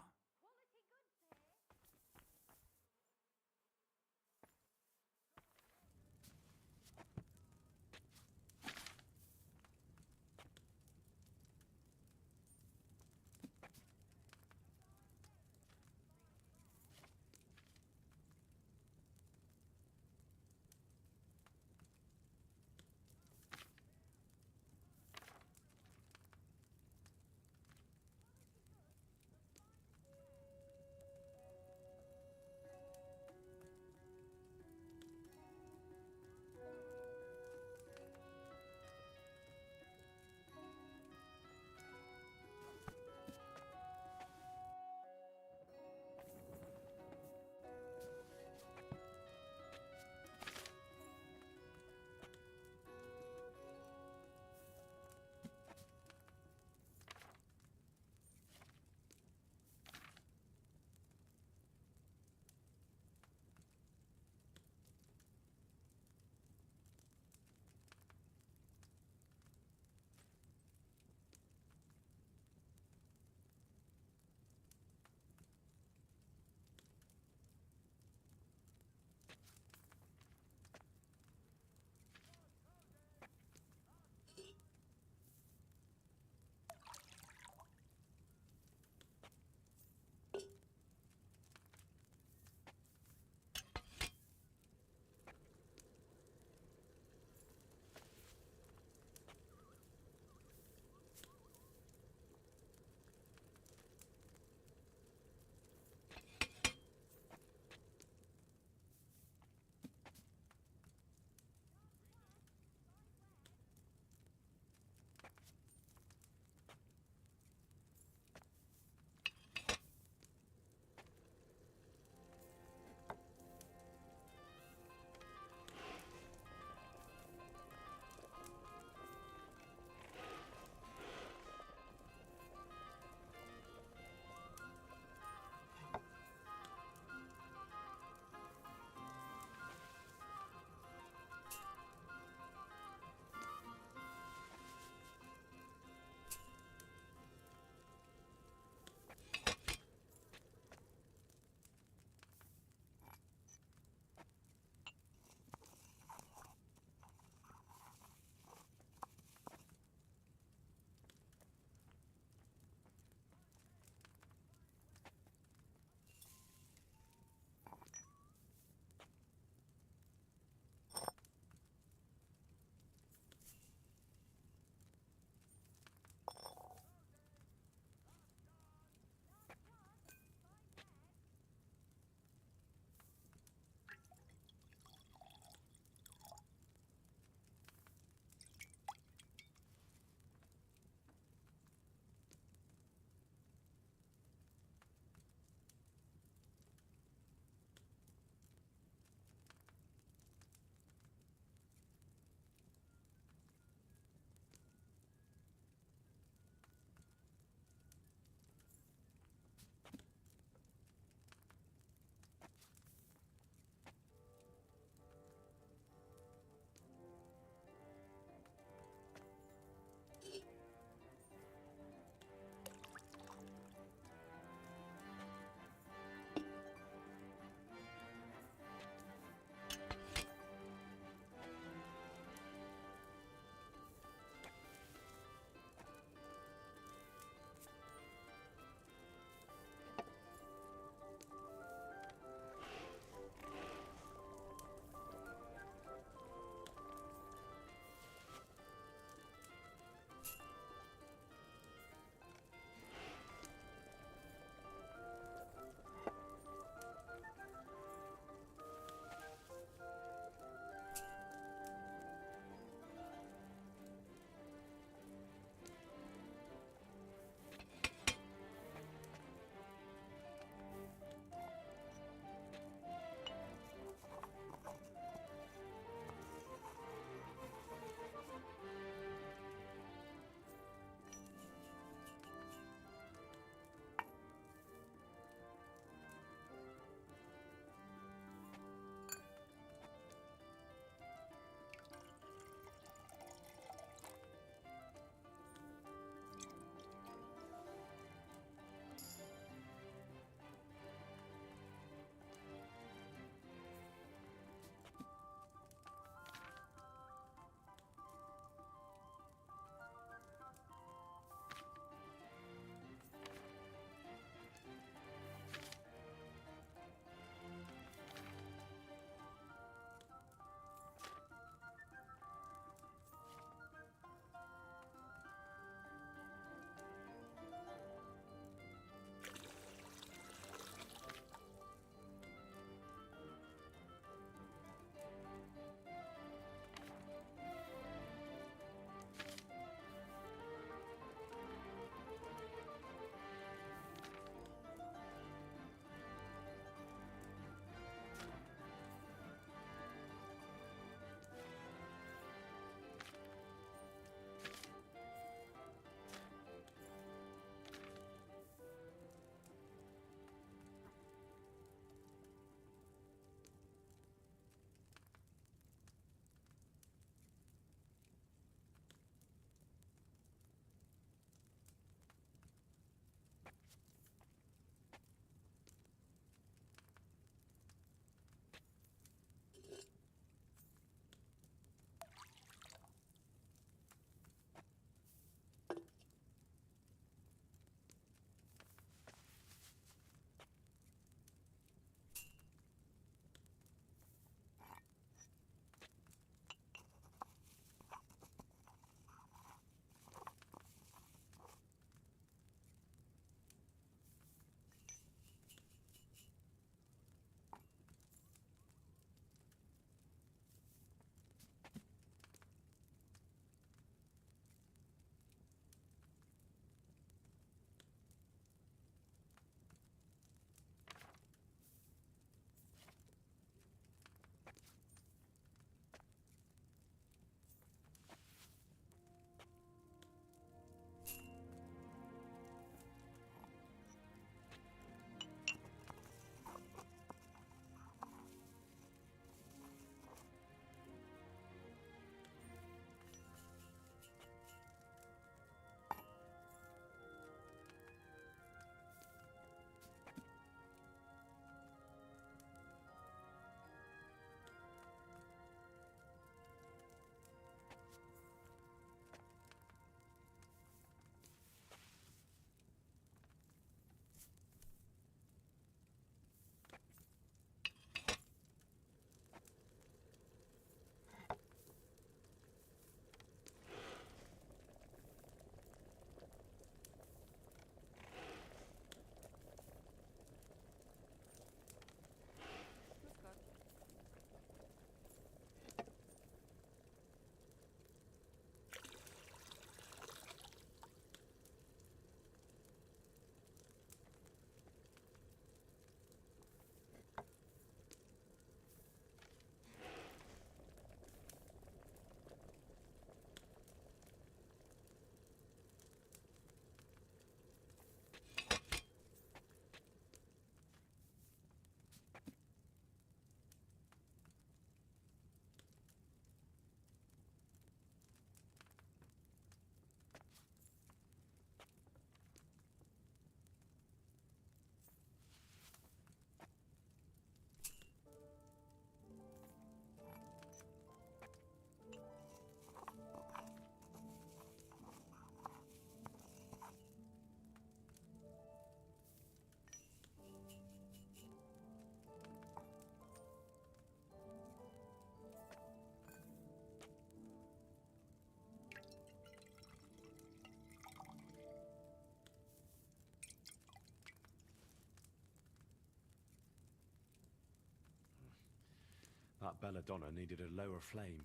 O: that belladonna needed a lower flame.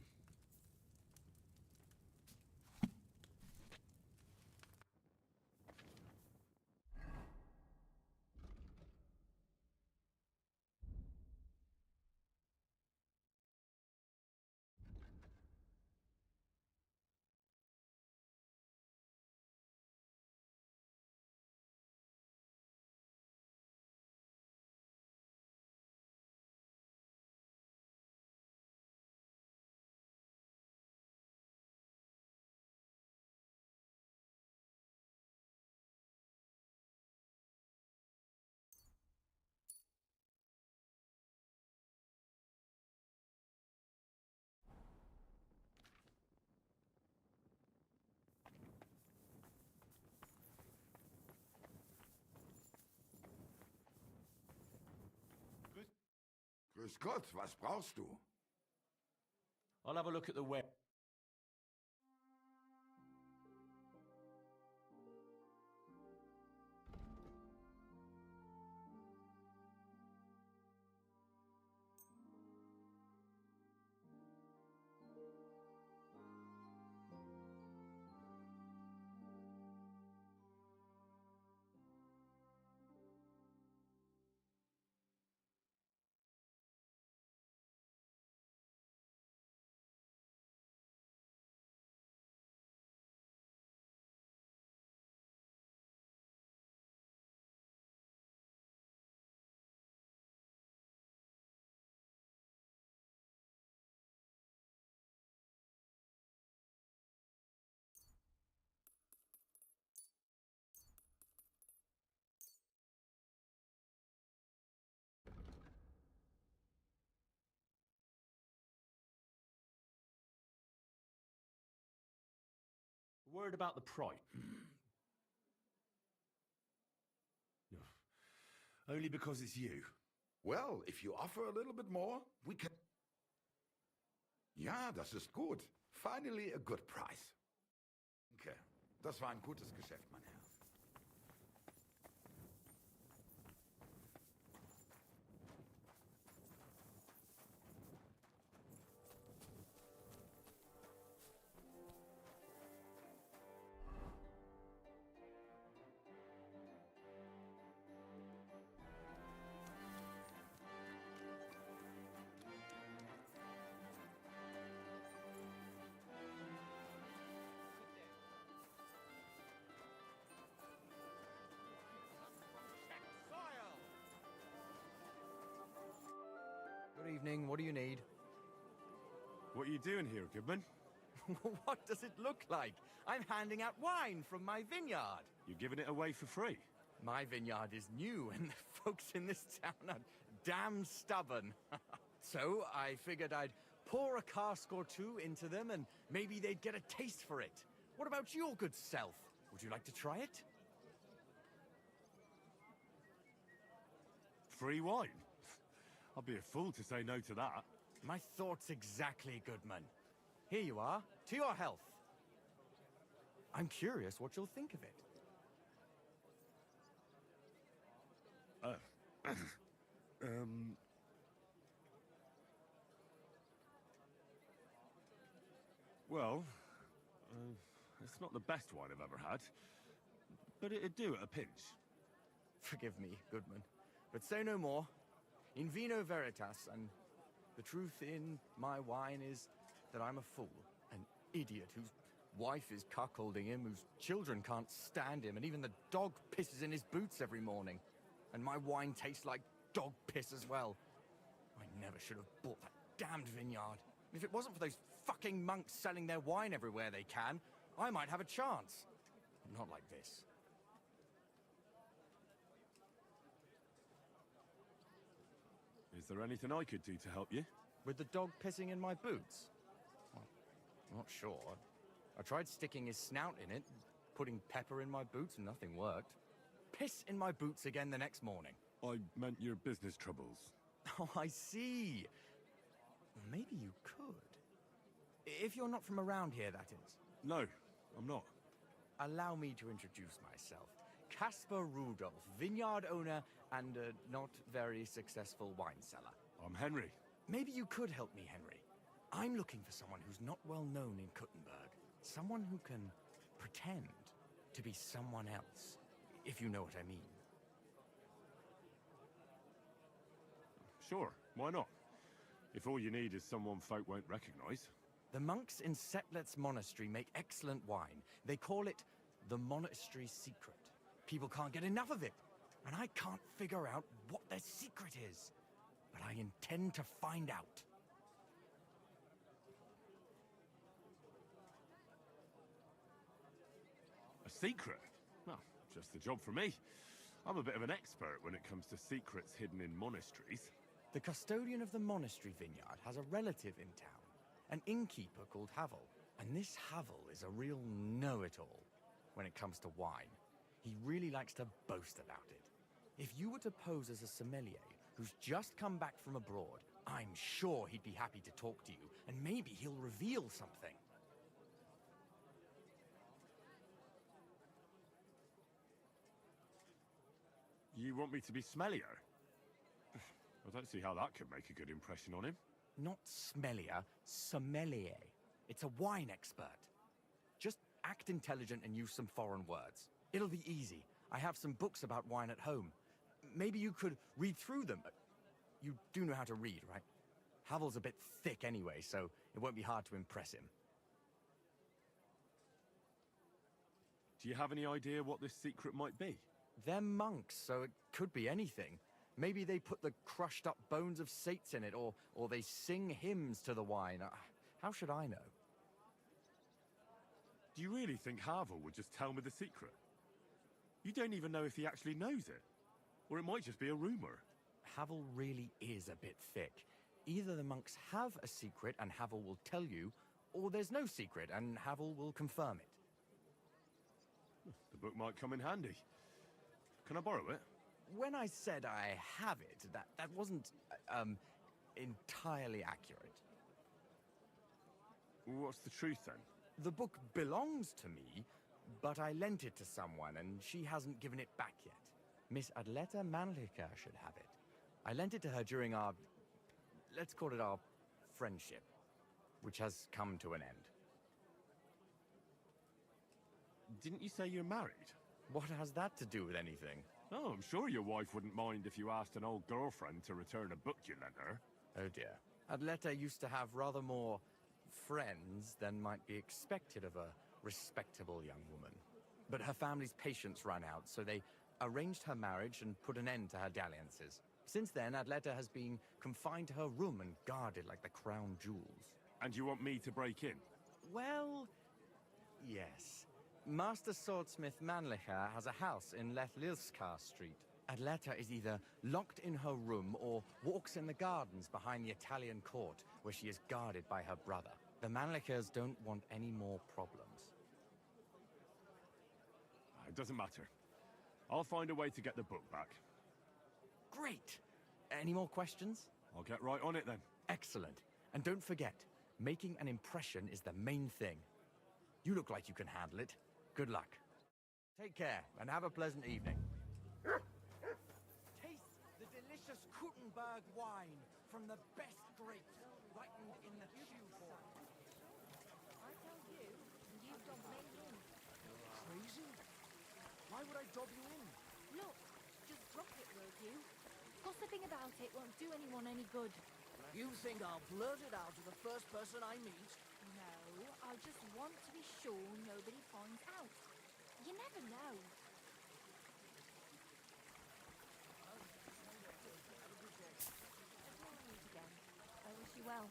S: Grüß Gott, was brauchst du?
K: I'll have a look at the web. Word about the price.
O: Only because it's you.
S: Well, if you offer a little bit more, we can... Ja, das ist gut. Finally a good price. Okay, das war ein gutes Geschäft, mein Herr.
F: Good evening. What do you need?
O: What are you doing here, Goodman?
F: What does it look like? I'm handing out wine from my vineyard.
O: You're giving it away for free?
F: My vineyard is new, and the folks in this town are damn stubborn. So I figured I'd pour a cask or two into them, and maybe they'd get a taste for it. What about your good self? Would you like to try it?
O: Free wine? I'll be a fool to say no to that.
F: My thoughts exactly, Goodman. Here you are. To your health. I'm curious what you'll think of it.
O: Well, it's not the best wine I've ever had, but it'd do at a pinch.
F: Forgive me, Goodman, but say no more. In vino veritas, and the truth in my wine is that I'm a fool, an idiot whose wife is cuckolding him, whose children can't stand him, and even the dog pisses in his boots every morning. And my wine tastes like dog piss as well. I never should have bought that damned vineyard. If it wasn't for those fucking monks selling their wine everywhere they can, I might have a chance. Not like this.
O: Is there anything I could do to help you?
F: With the dog pissing in my boots? Well, not sure. I tried sticking his snout in it, putting pepper in my boots, and nothing worked. Piss in my boots again the next morning.
O: I meant your business troubles.
F: Oh, I see. Well, maybe you could. If you're not from around here, that is.
O: No, I'm not.
F: Allow me to introduce myself. Caspar Rudolph, vineyard owner and a not very successful wine seller.
O: I'm Henry.
F: Maybe you could help me, Henry. I'm looking for someone who's not well known in Kuttenberg. Someone who can pretend to be someone else, if you know what I mean.
B: Sure, why not? If all you need is someone folk won't recognize.
F: The monks in Setlet's monastery make excellent wine. They call it the monastery secret. People can't get enough of it, and I can't figure out what their secret is. But I intend to find out.
B: A secret? Well, just the job for me. I'm a bit of an expert when it comes to secrets hidden in monasteries.
F: The custodian of the monastery vineyard has a relative in town, an innkeeper called Havel. And this Havel is a real know-it-all when it comes to wine. He really likes to boast about it. If you were to pose as a sommelier who's just come back from abroad, I'm sure he'd be happy to talk to you, and maybe he'll reveal something.
B: You want me to be smellier? I don't see how that could make a good impression on him.
F: Not smellier, sommelier. It's a wine expert. Just act intelligent and use some foreign words. It'll be easy. I have some books about wine at home. Maybe you could read through them. You do know how to read, right? Havel's a bit thick anyway, so it won't be hard to impress him.
B: Do you have any idea what this secret might be?
F: They're monks, so it could be anything. Maybe they put the crushed up bones of saints in it, or they sing hymns to the wine. How should I know?
B: Do you really think Havel would just tell me the secret? You don't even know if he actually knows it. Or it might just be a rumor.
F: Havel really is a bit thick. Either the monks have a secret and Havel will tell you, or there's no secret and Havel will confirm it.
B: The book might come in handy. Can I borrow it?
F: When I said I have it, that wasn't, entirely accurate.
B: What's the truth, then?
F: The book belongs to me, but I lent it to someone, and she hasn't given it back yet. Miss Adleta Manlica should have it. I lent it to her during our, let's call it our friendship, which has come to an end.
B: Didn't you say you're married?
F: What has that to do with anything?
B: Oh, I'm sure your wife wouldn't mind if you asked an old girlfriend to return a book you lent her.
F: Oh dear. Adleta used to have rather more friends than might be expected of a respectable young woman. But her family's patience ran out, so they arranged her marriage and put an end to her dalliances. Since then, Adleta has been confined to her room and guarded like the crown jewels.
B: And you want me to break in?
F: Well, yes. Master Swordsmith Manlicher has a house in Lethlilskar Street. Adleta is either locked in her room or walks in the gardens behind the Italian court, where she is guarded by her brother. The Manlichers don't want any more problems.
B: It doesn't matter. I'll find a way to get the book back.
F: Great! Any more questions?
B: I'll get right on it then.
F: Excellent. And don't forget, making an impression is the main thing. You look like you can handle it. Good luck. Take care, and have a pleasant evening. Taste the delicious Kuttenberg wine from the best grapes, ripened in the shoe form.
J: I tell you, and you dob me in.
C: Crazy? Why would I dob you in?
J: Look, just drop it, will you? Gossiping about it won't do anyone any good.
L: You think I'll blurt it out to the first person I meet?
J: No, I just want to be sure nobody finds out. You never know. Until we meet again, I wish you well.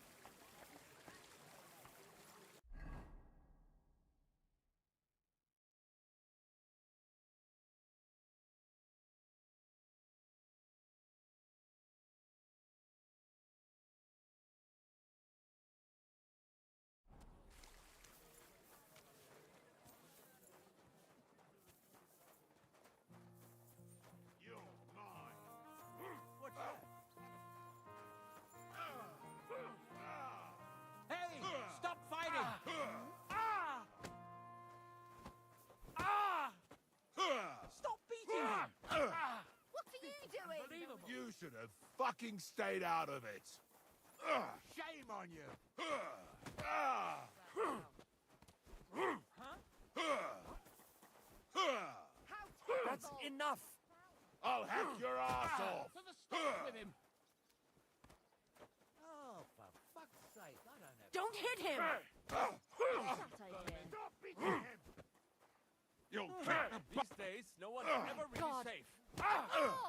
K: Hey! Stop fighting!
L: Stop beating him!
J: What are you doing?
Q: You should have fucking stayed out of it.
I: Shame on you!
G: That's enough!
I: I'll hack your ass off!
A: To the stop with him!
L: Oh, for fuck's sake, I don't have...
J: Don't hit him!
I: Stop beating him! You'll get the
K: These days, no one's ever really
J: God.
K: safe.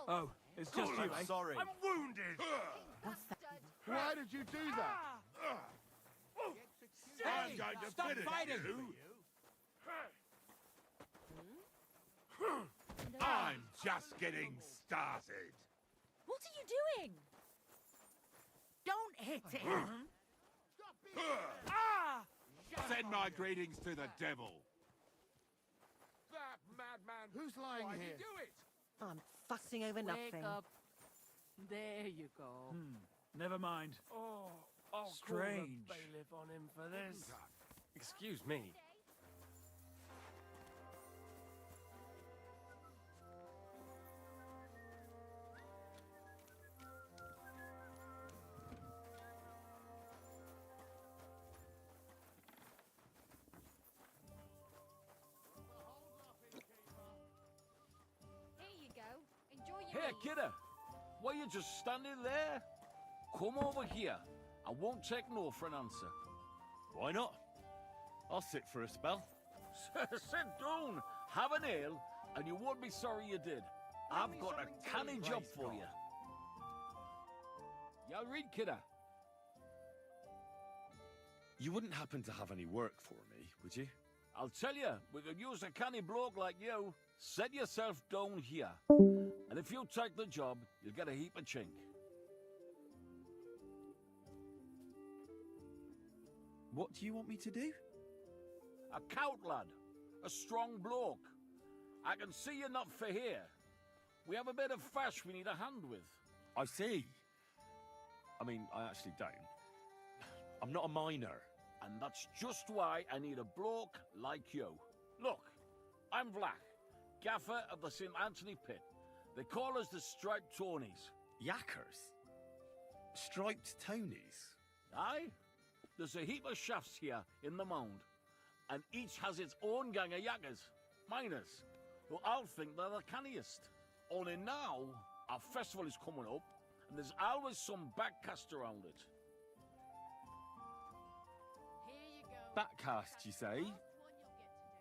C: Oh, it's just you, eh?
I: sorry. I'm wounded!
A: Why did you do that?
I: I'm going to
K: stop
I: finish
K: fighting.
I: you! I'm just getting started!
J: What are you doing? Don't hit him!
I: Send my greetings to the devil!
A: That madman! Who's lying
I: Why'd
A: here?
I: you do it?
N: I'm fussing over nothing.
J: Wake up. There you go.
C: Never mind.
K: Oh, I'll
C: Strange.
K: call the bailiff on him for this. Excuse me.
J: Here you go. Enjoy your
R: Hey,
J: eat.
R: kidder! Why you just standing there? Come over here. I won't take no for an answer.
O: Why not? I'll sit for a spell.
R: Sit down, have an ale, and you won't be sorry you did. I've got a canny job for you. Yeah, read, kidder.
O: You wouldn't happen to have any work for me, would you?
R: I'll tell you, we could use a canny bloke like you. Set yourself down here. And if you take the job, you'll get a heap of chink.
O: What do you want me to do?
R: A cout lad. A strong bloke. I can see you're not for here. We have a bit of fash we need a hand with.
O: I see. I mean, I actually don't. I'm not a miner.
R: And that's just why I need a bloke like you. Look, I'm Vlach, gaffer of the St. Anthony Pit. They call us the Striped Tonys.
O: Yakkers? Striped Tonys?
R: Aye? There's a heap of shafts here in the mound, and each has its own gang of yakkers, miners, who all think they're the canniest. Only now, our festival is coming up, and there's always some backcast around it.
O: Backcast, you say?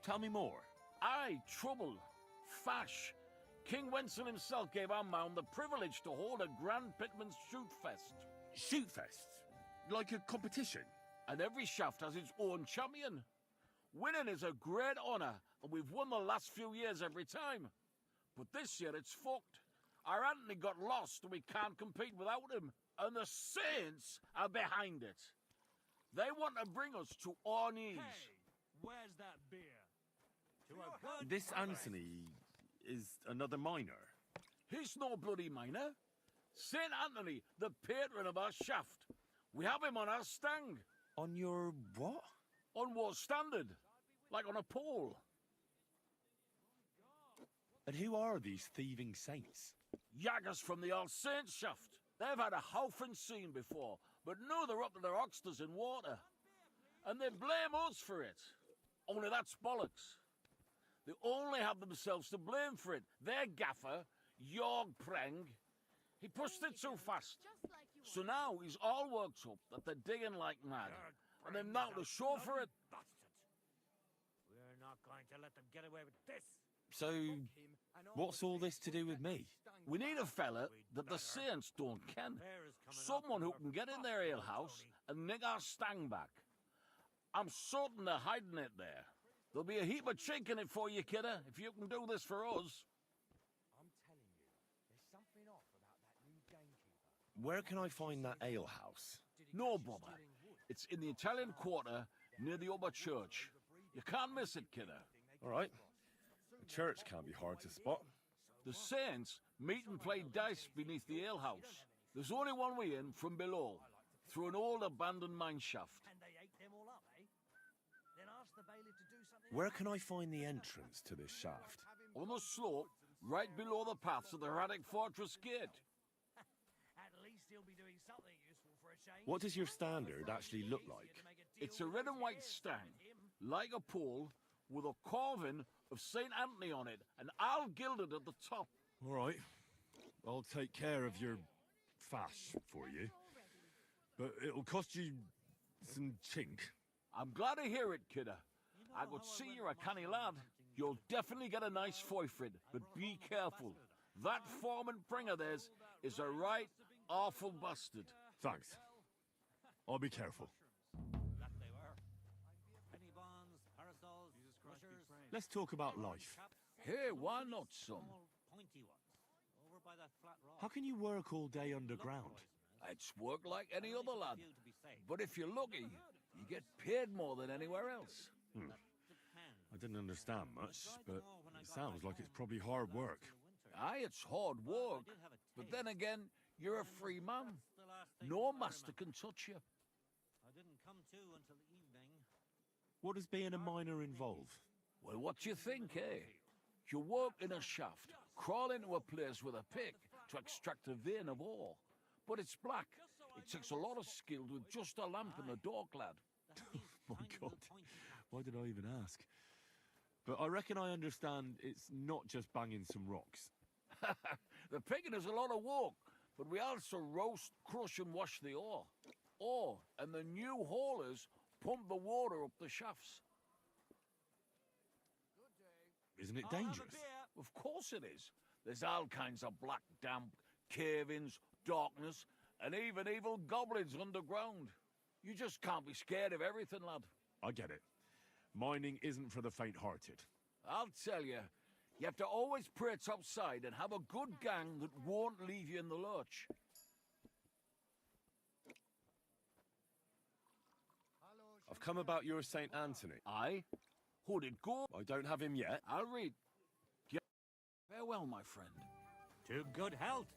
O: Tell me more.
R: Aye, trouble. Fash. King Wenzel himself gave our mound the privilege to hold a grand pitman's shoot fest.
O: Shoot fest? Like a competition?
R: And every shaft has its own champion. Winning is a great honour, and we've won the last few years every time. But this year it's fucked. Our Anthony got lost and we can't compete without him. And the Saints are behind it. They want to bring us to our knees.
L: Hey, where's that beer? To a good
O: This Anthony is another miner.
R: He's no bloody miner. St. Anthony, the patron of our shaft. We have him on our stang.
O: On your what?
R: On what standard? Like on a pole.
O: And who are these thieving saints?
R: Yaggers from the All Saints shaft. They've had a howfing scene before, but now they're up to their oxters in water. And they blame us for it. Only that's bollocks. They only have themselves to blame for it. Their gaffer, Jorg Preng, he pushed it too fast. So now he's all worked up that they're digging like mad. And they've now to show for it.
L: We're not going to let them get away with this.
O: So, what's all this to do with me?
R: We need a fella that the Saints don't ken. Someone who can get in their alehouse and nick our stang back. I'm certain they're hiding it there. There'll be a heap of chink in it for you, kidder, if you can do this for us.
F: I'm telling you, there's something off about that new gamekeeper.
O: Where can I find that alehouse?
R: No bother. It's in the Italian quarter near the upper church. You can't miss it, kidder.
O: All right. The church can't be hard to spot.
R: The Saints meet and play dice beneath the alehouse. There's only one way in from below, through an old abandoned mine shaft.
L: And they ate them all up, eh? Then ask the bailiff to do something.
O: Where can I find the entrance to this shaft?
R: On the slope, right below the paths of the Radic Fortress Gate.
L: At least he'll be doing something useful for a
O: What does your standard actually look like?
R: It's a red and white stang, like a pole, with a carving of St. Anthony on it, and I'll gilded at the top.
B: All right. I'll take care of your fash for you. But it'll cost you some chink.
R: I'm glad to hear it, kidder. I could see you're a canny lad. You'll definitely get a nice foy for it, but be careful. That foreman pring of theirs is a right awful bastard.
B: Thanks. I'll be careful. Let's talk about life.
R: Hey, why not, son?
B: How can you work all day underground?
R: It's work like any other lad. But if you're lucky, you get paid more than anywhere else.
B: I didn't understand much, but it sounds like it's probably hard work.
R: Aye, it's hard work. But then again, you're a free man. No master can touch you.
M: I didn't come to until evening.
B: What does being a miner involve?
R: Well, what do you think, eh? You work in a shaft, crawl into a place with a pick to extract a vein of ore. But it's black. It takes a lot of skill with just a lamp and a door clad.
B: My God, why did I even ask? But I reckon I understand it's not just banging some rocks.
R: The picking is a lot of work, but we also roast, crush and wash the ore. Ore, and the new haulers pump the water up the shafts.
B: Isn't it dangerous?
R: Of course it is. There's all kinds of black damp, cave-ins, darkness, and even evil goblins underground. You just can't be scared of everything, lad.
B: I get it. Mining isn't for the faint-hearted.
R: I'll tell you, you have to always pray topside and have a good gang that won't leave you in the lurch.
B: I've come about your St. Anthony.
R: Aye? Who'd it go?
B: I don't have him yet.
R: I'll read. Farewell, my friend.
M: To good health.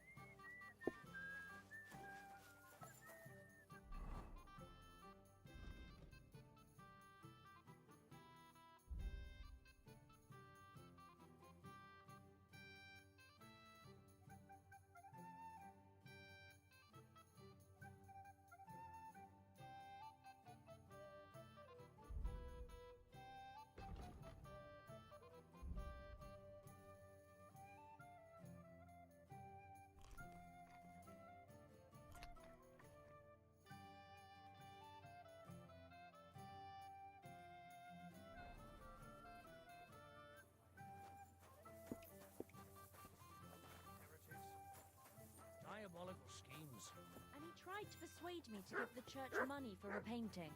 L: Diabolical schemes.
J: And he tried to persuade me to give the church money for a painting.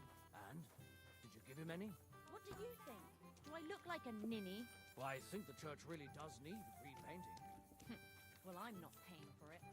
L: And? Did you give him any?
J: What do you think? Do I look like a ninny?
L: Well, I think the church really does need repainting.
J: Well, I'm not paying for it.